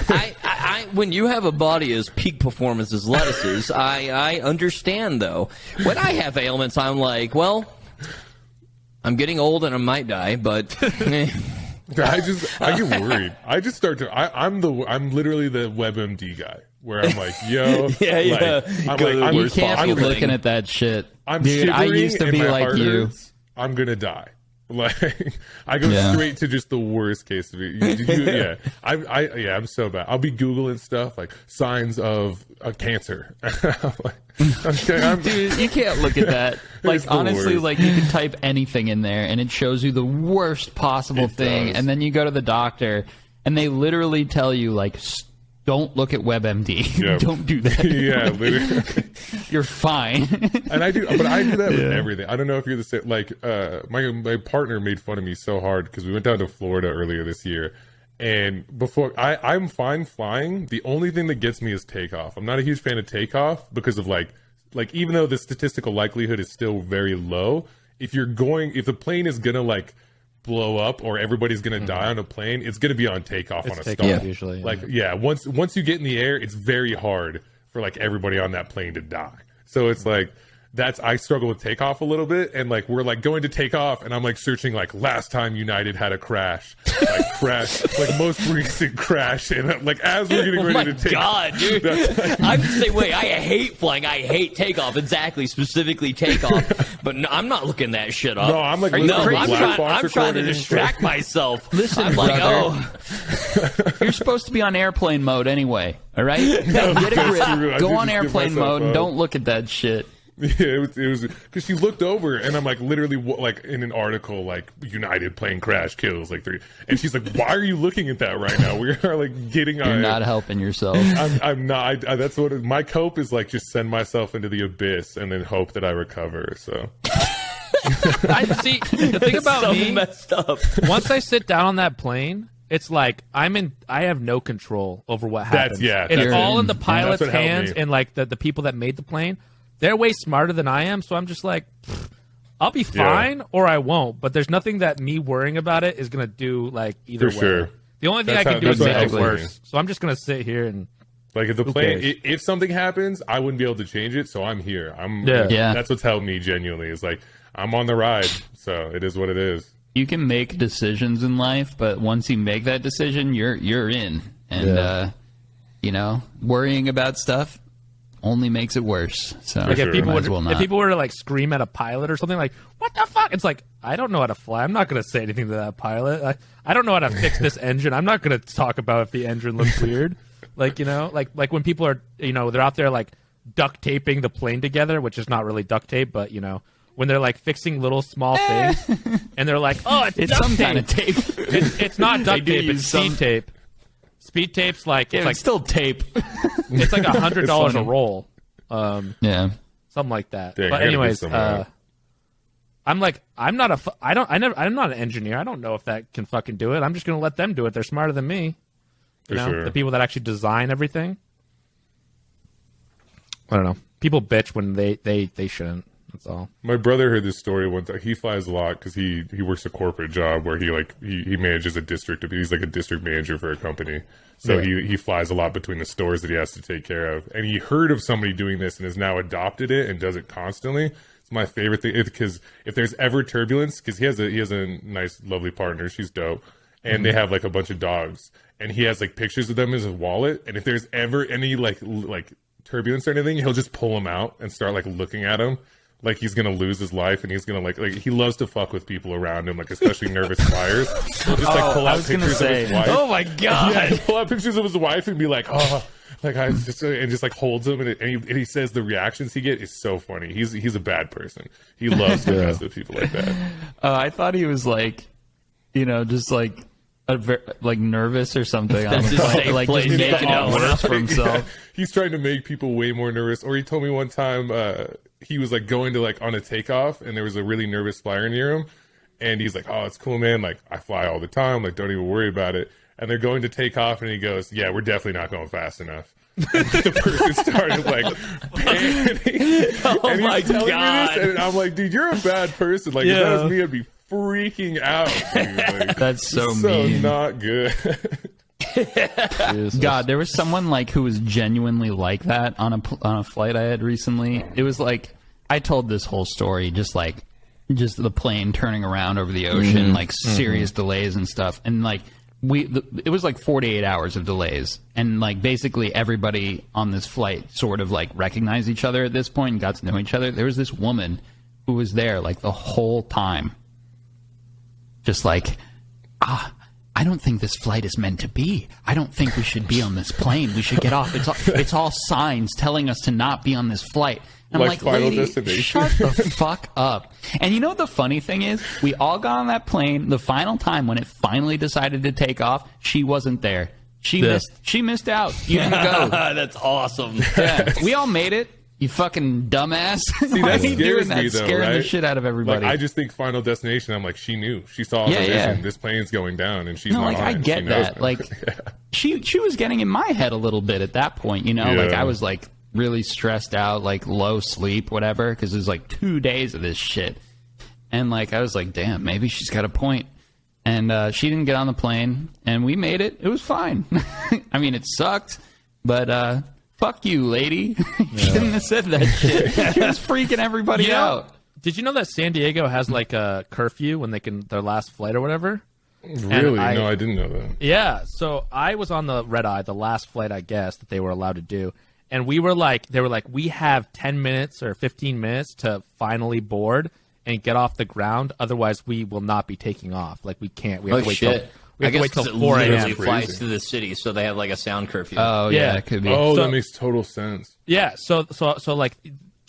I when you have a body as peak performance as lettuce's, I understand though. When I have ailments, I'm like, well, I'm getting old and I might die, but I get worried. I just start to. I'm literally the WebMD guy where I'm like, yo, yeah. You can't be looking at that shit. Dude, I used to be like you. I'm gonna die. Like I go straight to just the worst case of it. Yeah, I'm so bad. I'll be googling stuff like signs of cancer. I'm like, dude, you can't look at that. Like honestly, worst. like you can type anything in there and it shows you the worst possible thing, and then you go to the doctor and they literally tell you like, don't look at WebMD. Yep. Don't do that. Yeah, literally. You're fine. And I do that with everything. I don't know if you're the same. Like, my partner made fun of me so hard because we went down to Florida earlier this year, and before I'm fine flying. The only thing that gets me is takeoff. I'm not a huge fan of takeoff because of like even though the statistical likelihood is still very low, if the plane is gonna like blow up or everybody's gonna die on a plane, it's gonna be on takeoff on a stall. Usually, like once you get in the air, it's very hard for like everybody on that plane to die. So it's like I struggle with takeoff a little bit, and like we're like going to take off and I'm like searching like last time United had a crash, like most recent crash, and like as we're getting ready to take God, dude. I'm the same way. I hate flying. I hate takeoff. Exactly, specifically takeoff. But no, I'm not looking that shit up. No, I'm like I'm black box trying to recordings. distract myself. Listen, I'm like, brother. You're supposed to be on airplane mode anyway. All right, get a grip. Go on airplane mode and don't look at that shit. Yeah, it was because she looked over and I'm like literally like in an article like United plane crash kills like 3, and she's like, why are you looking at that right now? We are like getting You're not helping yourself. I'm not. That's what my cope is like. Just send myself into the abyss and then hope that I recover. So I see. The thing about so me, messed up. once I sit down on that plane, it's like I have no control over what happens. It's all in the pilot's hands and like the people that made the plane. They're way smarter than I am, so I'm just like, I'll be fine or I won't. But there's nothing that me worrying about it is gonna do like either For way. sure. The only thing I can do is make it Exactly. worse. So I'm just gonna sit here and like if the plane, if something happens, I wouldn't be able to change it. So I'm here. That's what's helped me genuinely. Is like I'm on the ride, so it is what it is. You can make decisions in life, but once you make that decision, you're in, and worrying about stuff only makes it worse. So like if people were to like scream at a pilot or something like, what the fuck? It's like, I don't know how to fly. I'm not going to say anything to that pilot. I don't know how to fix this engine. I'm not going to talk about if the engine looks weird. Like when people are, they're out there like duct taping the plane together, which is not really duct tape, but when they're like fixing little small things and they're like, oh, it's some tape. kind of tape. It's not duct tape, it's speed tape. Speed tape's like it's like still tape. It's like $100 a roll. Yeah, something like that. Dang, but anyways, I'm not an engineer. I don't know if that can fucking do it. I'm just gonna let them do it. They're smarter than me. The people that actually design everything. I don't know. People bitch when they shouldn't. That's all. My brother heard this story one time. He flies a lot because he works a corporate job where he manages a district. He's like a district manager for a company. So he flies a lot between the stores that he has to take care of. And he heard of somebody doing this and has now adopted it and does it constantly. It's my favorite thing because if there's ever turbulence, because he has a nice, lovely partner. She's dope. And they have like a bunch of dogs. And he has like pictures of them in his wallet. And if there's ever any like turbulence or anything, he'll just pull them out and start like looking at them. Like he's gonna lose his life, and he's gonna like he loves to fuck with people around him, like especially nervous flyers. He'll just like pull out pictures of his wife. Oh my god! Yeah, pull out pictures of his wife and be like, oh, like I just like holds him, and he says the reactions he gets is so funny. He's a bad person. He loves to mess with people like that. I thought he was like, just like like nervous or something. That's his safe like place. just making it worse for himself. Yeah. He's trying to make people way more nervous. Or he told me one time he was like going to like on a takeoff, and there was a really nervous flyer near him, and he's like, "Oh, it's cool, man. Like I fly all the time. Like don't even worry about it." And they're going to take off, and he goes, "Yeah, we're definitely not going fast enough." And the person started like panicking. Oh and my telling god! Me this, and I'm like, "Dude, you're a bad person. Like if that was me, I'd be freaking out." Dude. Like, that's so mean. Not good. God, there was someone like who was genuinely like that on a flight I had recently. It was like I told this whole story just like just the plane turning around over the ocean, like serious delays and stuff. And like it was like 48 hours of delays, and like basically everybody on this flight sort of like recognized each other at this point and got to know each other. There was this woman who was there like the whole time, just like, I don't think this flight is meant to be. I don't think we should be on this plane. We should get off. It's all signs telling us to not be on this flight. And I'm like, Final lady, Destination. shut the fuck up. And you know what the funny thing is? We all got on that plane. The final time when it finally decided to take off, she wasn't there. She missed out. You didn't go. That's awesome. Yeah, we all made it. You fucking dumbass. See, Why that are you doing scares that? me, though, Scaring the right? shit out of everybody. Like, I just think Final Destination, I'm like, she knew. She saw the vision. yeah. This plane's going down, and she's No, not like on I it. get She knows that. it. Like she was getting in my head a little bit at that point, you know. Like Yeah. I was like really stressed out, like low sleep, whatever, because it was like 2 days of this shit. And like I was like, damn, maybe she's got a point. And she didn't get on the plane, and we made it. It was fine. I mean, it sucked, but fuck you, lady. You shouldn't have said that shit. She was freaking everybody out. Did you know that San Diego has like a curfew when they can their last flight or whatever? Really? I- No, I didn't know that. Yeah, so I was on the red eye, the last flight, I guess, that they were allowed to do. And they were like, we have 10 minutes or 15 minutes to finally board and get off the ground. Otherwise, we will not be taking off. Like, we can't. We have to wait till, we have to wait till 4 literally a.m. flies Crazy. to the city, so they have like a sound curfew. Oh yeah, Yeah. it could be. Oh, So- that makes total sense. Yeah, so like,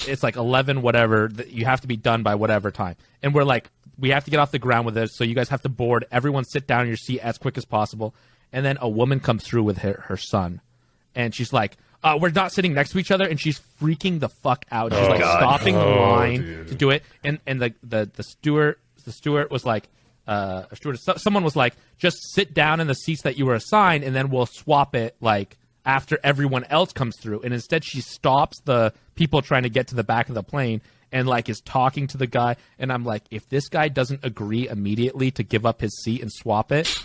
it's like 11 whatever. You have to be done by whatever time. And we're like, we have to get off the ground with this, so you guys have to board. Everyone sit down in your seat as quick as possible. And then a woman comes through with her son. And she's like, we're not sitting next to each other, and she's freaking the fuck out. She's like stopping the line dude. to do it. And the steward was like, someone was like, just sit down in the seats that you were assigned, and then we'll swap it like after everyone else comes through. And instead, she stops the people trying to get to the back of the plane and like is talking to the guy. And I'm like, if this guy doesn't agree immediately to give up his seat and swap it,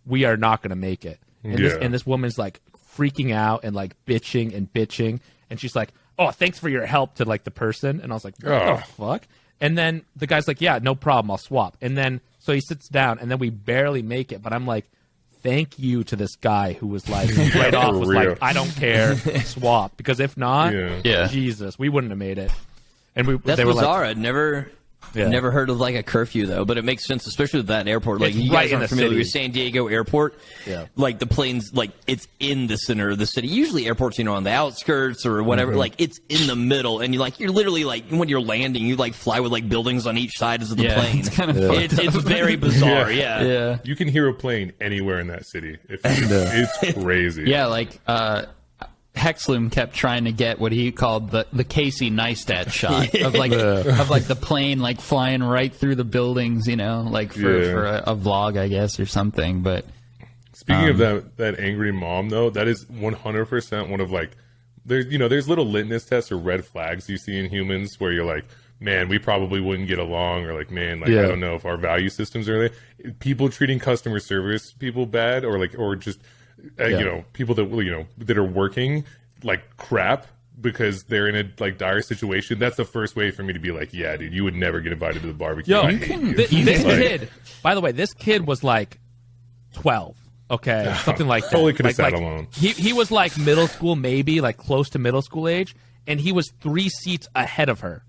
we are not going to make it. And this woman's like freaking out and like bitching, and she's like, oh, thanks for your help to like the person. And I was like, what the fuck? And then the guy's like, yeah, no problem, I'll swap. And then so he sits down, and then we barely make it, but I'm like, thank you to this guy who was like right off was real. like, I don't care, swap, because if not, Yeah. Jesus, we wouldn't have made it. And That's they were bizarre. like, I'd never Yeah. never heard of like a curfew though, but it makes sense, especially with that airport. Like It's you right guys in aren't the familiar with city. San Diego Airport. Yeah. Like the plane's like it's in the center of the city. Usually airports, you know, on the outskirts or whatever, like it's in the middle, and you're literally like when you're landing, you like fly with like buildings on each side of the plane. It's kind of It's very bizarre. Yeah. yeah. You can hear a plane anywhere in that city. It's crazy. Yeah, like Hexloom kept trying to get what he called the Casey Neistat shot of like the plane like flying right through the buildings, you know, like for a vlog, I guess, or something. But Speaking of that angry mom, though, that is 100% one of like, there's little litmus tests or red flags you see in humans where you're like, man, we probably wouldn't get along, or like, man, like I don't know if our value systems are there. People treating customer service people bad, or just people that that are working like crap because they're in a like dire situation. That's the first way for me to be like, yeah, dude, you would never get invited to the barbecue. yo, I hate you. this Like, kid, by the way, this kid was like 12. Okay, something like that. Totally could have like, sat alone. He was like middle school, maybe like close to middle school age, and he was 3 seats ahead of her,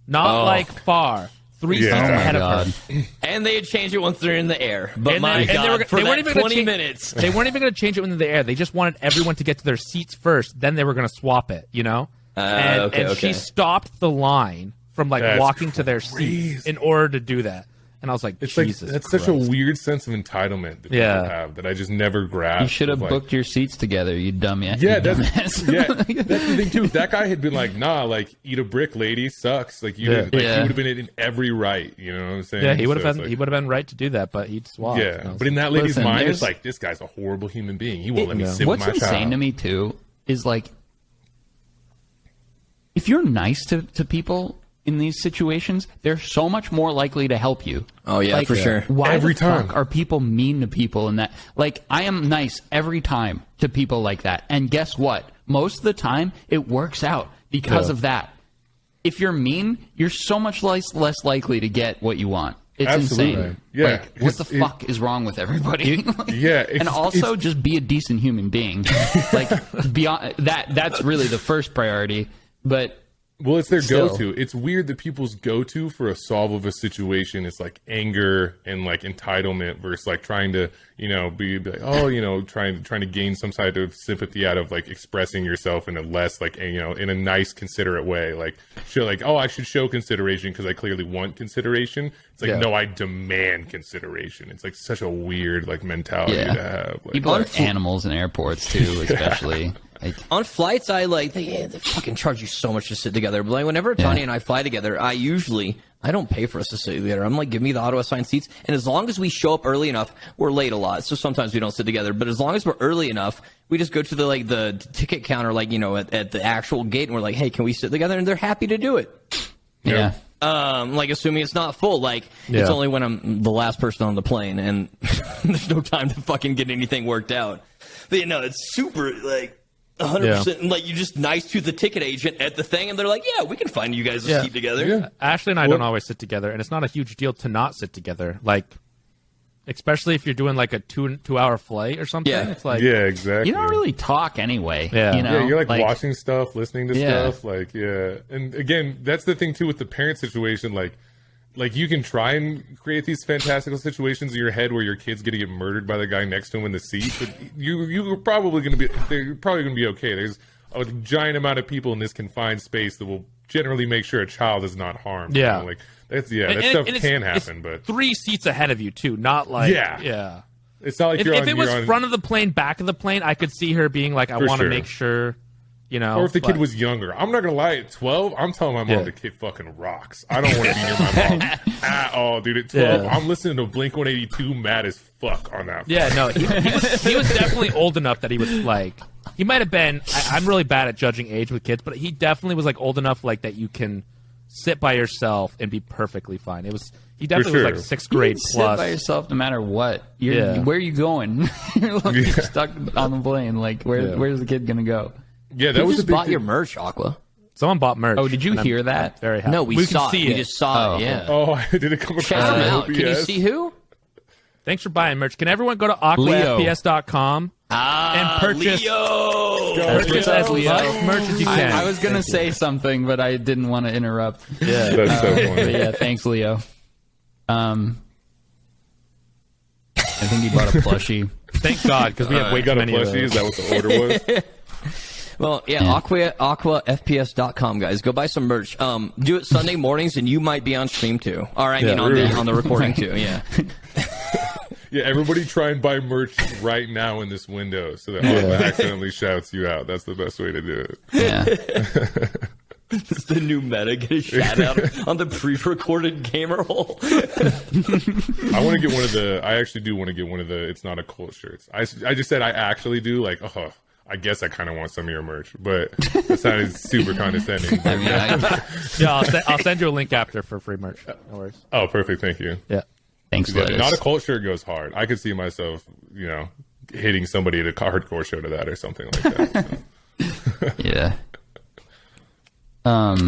not like far. 3 seats Yeah. Oh my ahead God. of her. And they had changed it once they're in the air. But And my they- and God, for they weren't that even gonna 20 change- minutes. They weren't even going to change it when they're in the air. They just wanted everyone to get to their seats first. Then they were going to swap it, you know? And she stopped the line from like That's walking to their seats in order to do that. And I was like, It's Jesus like that's Christ. such a weird sense of entitlement that people have that I just never grasped. you should have Like, booked your seats together, you dumbass. Yeah, you that's dumbass. that's the thing too. If that guy had been like, nah, like eat a brick, lady, sucks. Like you, Yeah. he Yeah. would have been in every right. You know what I'm saying? Yeah, he would So have it's been like- he would have been right to do that, but he swapped. And I Yeah, was but in that lady's Listen, mind, there's- it's like this guy's a horrible human being. He won't let me sit with What's my insane child. to me too is like, if you're nice to people in these situations, they're so much more likely to help you. Oh, yeah, Like, for sure. Why Every the time. fuck are people mean to people in that? Like, I am nice every time to people like that, and guess what? Most of the time, it works out because of that. if you're mean, you're so much less likely to get what you want. It's Absolutely. insane. Yeah. Like, what the fuck is wrong with everybody? Yeah. And also just be a decent human being. Like, beyond that's really the first priority. But well, it's their still. go-to. It's weird that people's go-to for a solve of a situation is like anger and like entitlement versus like trying to, be like, oh, trying to gain some side of sympathy out of like expressing yourself in a less like, in a nice, considerate way. Like, show like, oh, I should show consideration because I clearly want consideration. It's like, no, I demand consideration. It's like such a weird like mentality to have. Like, people are animals in airports too, especially. Like, on flights, they fucking charge you so much to sit together. But like whenever Tanya and I fly together, I don't pay for us to sit together. I'm like, give me the auto-assigned seats. And as long as we show up early enough, we're late a lot. So sometimes we don't sit together. But as long as we're early enough, we just go to the ticket counter, at the actual gate. And we're like, hey, can we sit together? And they're happy to do it. yeah. Like assuming it's not full. Like it's only when I'm the last person on the plane and there's no time to fucking get anything worked out. But it's super like 100%. And like you just nice to the ticket agent at the thing, and they're like, "Yeah, we can find you guys a seat together." Yeah. Ashley and I don't always sit together, and it's not a huge deal to not sit together. Like, especially if you're doing like a two-hour flight or something. Yeah. It's like, yeah, exactly. You don't really talk anyway. Yeah. Yeah, you're like watching stuff, listening to Yeah. stuff, like And again, that's the thing too with the parent situation. Like you can try and create these fantastical situations in your head where your kid's gonna get murdered by the guy next to him in the seat, but they're probably gonna be okay. There's a giant amount of people in this confined space that will generally make sure a child is not harmed. Yeah. Like that stuff can happen, but 3 seats ahead of you too, not like yeah. It's not like if it was front of the plane, back of the plane, I could see her being like, I want to make sure. Or if the kid was younger. I'm not going to lie, at 12, I'm telling my mom the kid fucking rocks. I don't want to be near my mom at all, dude. At 12, I'm listening to Blink-182 mad as fuck on that. Yeah, no, he was definitely old enough that he was like, he might have been, I'm really bad at judging age with kids, but he definitely was like old enough like that you can sit by yourself and be perfectly fine. He definitely was like 6th grade plus. Sit by yourself no matter what. Where are you going? You're stuck on the plane. Like, where's the kid going to go? Yeah, that was just bought your merch, Aqua. Someone bought merch. Oh, did you hear that? Very happy. No, we saw can see it. We just saw it. Yeah. Oh, did it come across? Shout him out. OBS? Can you see who? Thanks for buying merch. Can everyone go to aquafps.com and purchase as much merch as you can? I was going to say something, but I didn't want to interrupt. Yeah. That's so But funny. yeah, thanks, Leo. I think he bought a plushie. Thank God, because we have way We got too a many of plushie. Is those. that what the order was? Well, aquafps.com, guys. Go buy some merch. Do it Sunday mornings, and you might be on stream too. Or I mean, on the recording too. Yeah. Yeah, everybody try and buy merch right now in this window so that Aqua accidentally shouts you out. That's the best way to do it. Yeah. It's the new meta. Get a shout out on the pre-recorded gamer hole. I want to get one of the. I actually do want to get one of the. It's not a cult shirts. I just said I actually do. Like, I guess I kind of want some of your merch, but that sounded super condescending. I mean, I'll send you a link after for free merch. No worries. Oh, perfect. Thank you. Yeah. thanks, Yeah, Lettuce. not a cult shirt goes hard. I could see myself, hitting somebody at a hardcore show to that or something like that. So. Yeah. Well,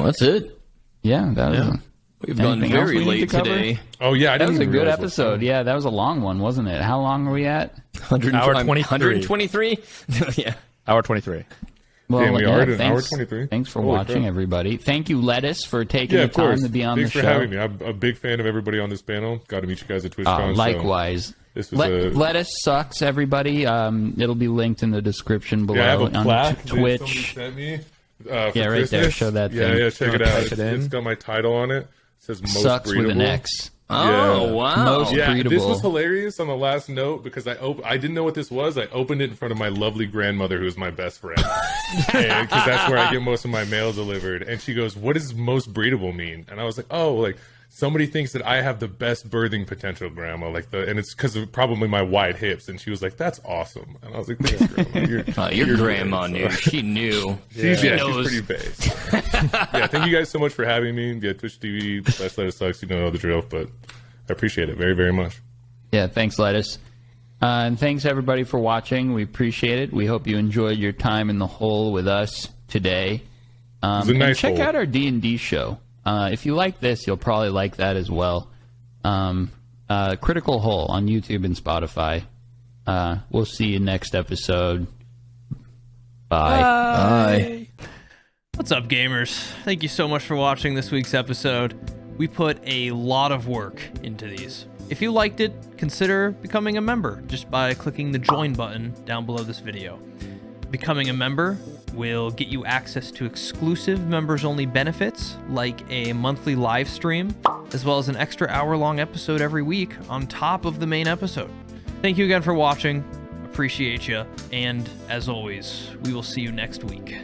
that's it. Yeah, that was. We've gone Anything else very we need late to cover? today. Oh yeah, I That didn't was a even good realize what- episode. Yeah, that was a long one, wasn't it? How long are we at? 123. Yeah. Hour 23. Well, Damn, we are at an thanks, hour 23. Thanks for Holy watching, crap. everybody. Thank you, Lettuce, for taking Yeah, the of course. time to be on Thanks the for show. having me. I'm a big fan of everybody on this panel. Got to meet you guys at TwitchCon. so Likewise. this was a- LettuceSux, everybody. It'll be linked in the description below. Yeah, I have a on plaque that somebody Twitch. sent me. For Yeah, right there. Christmas. Show that Yeah, thing. yeah, check it Wanna out. type it in? It's got my title on it. It says most Sucks breedable. with an X. Oh, Yeah. wow. Most Yeah, breedable. this was hilarious on the last note because I didn't know what this was. I opened it in front of my lovely grandmother, who is my best friend, because that's where I get most of my mail delivered. And she goes, "What does most breedable mean?" And I was like, "Oh, like somebody thinks that I have the best birthing potential, Grandma." And it's because of probably my wide hips. And she was like, "That's awesome." And I was like, "Thanks, Grandma. Your grandma great." knew. She knew. She's knows. pretty base. Yeah, thank you guys so much for having me. Yeah, Twitch TV, /LettuceSux, you know the drill, but I appreciate it very, very much. Yeah, thanks, Lettuce. And thanks, everybody, for watching. We appreciate it. We hope you enjoyed your time in the hole with us today. It's a nice and check hole. out our D&D show. If you like this, you'll probably like that as well. Critical Hole on YouTube and Spotify. We'll see you next episode. Bye. Bye. What's up, gamers? Thank you so much for watching this week's episode. We put a lot of work into these. If you liked it, consider becoming a member just by clicking the join button down below this video. Becoming a member will get you access to exclusive members-only benefits like a monthly live stream, as well as an extra hour-long episode every week on top of the main episode. Thank you again for watching. Appreciate you. And as always, we will see you next week.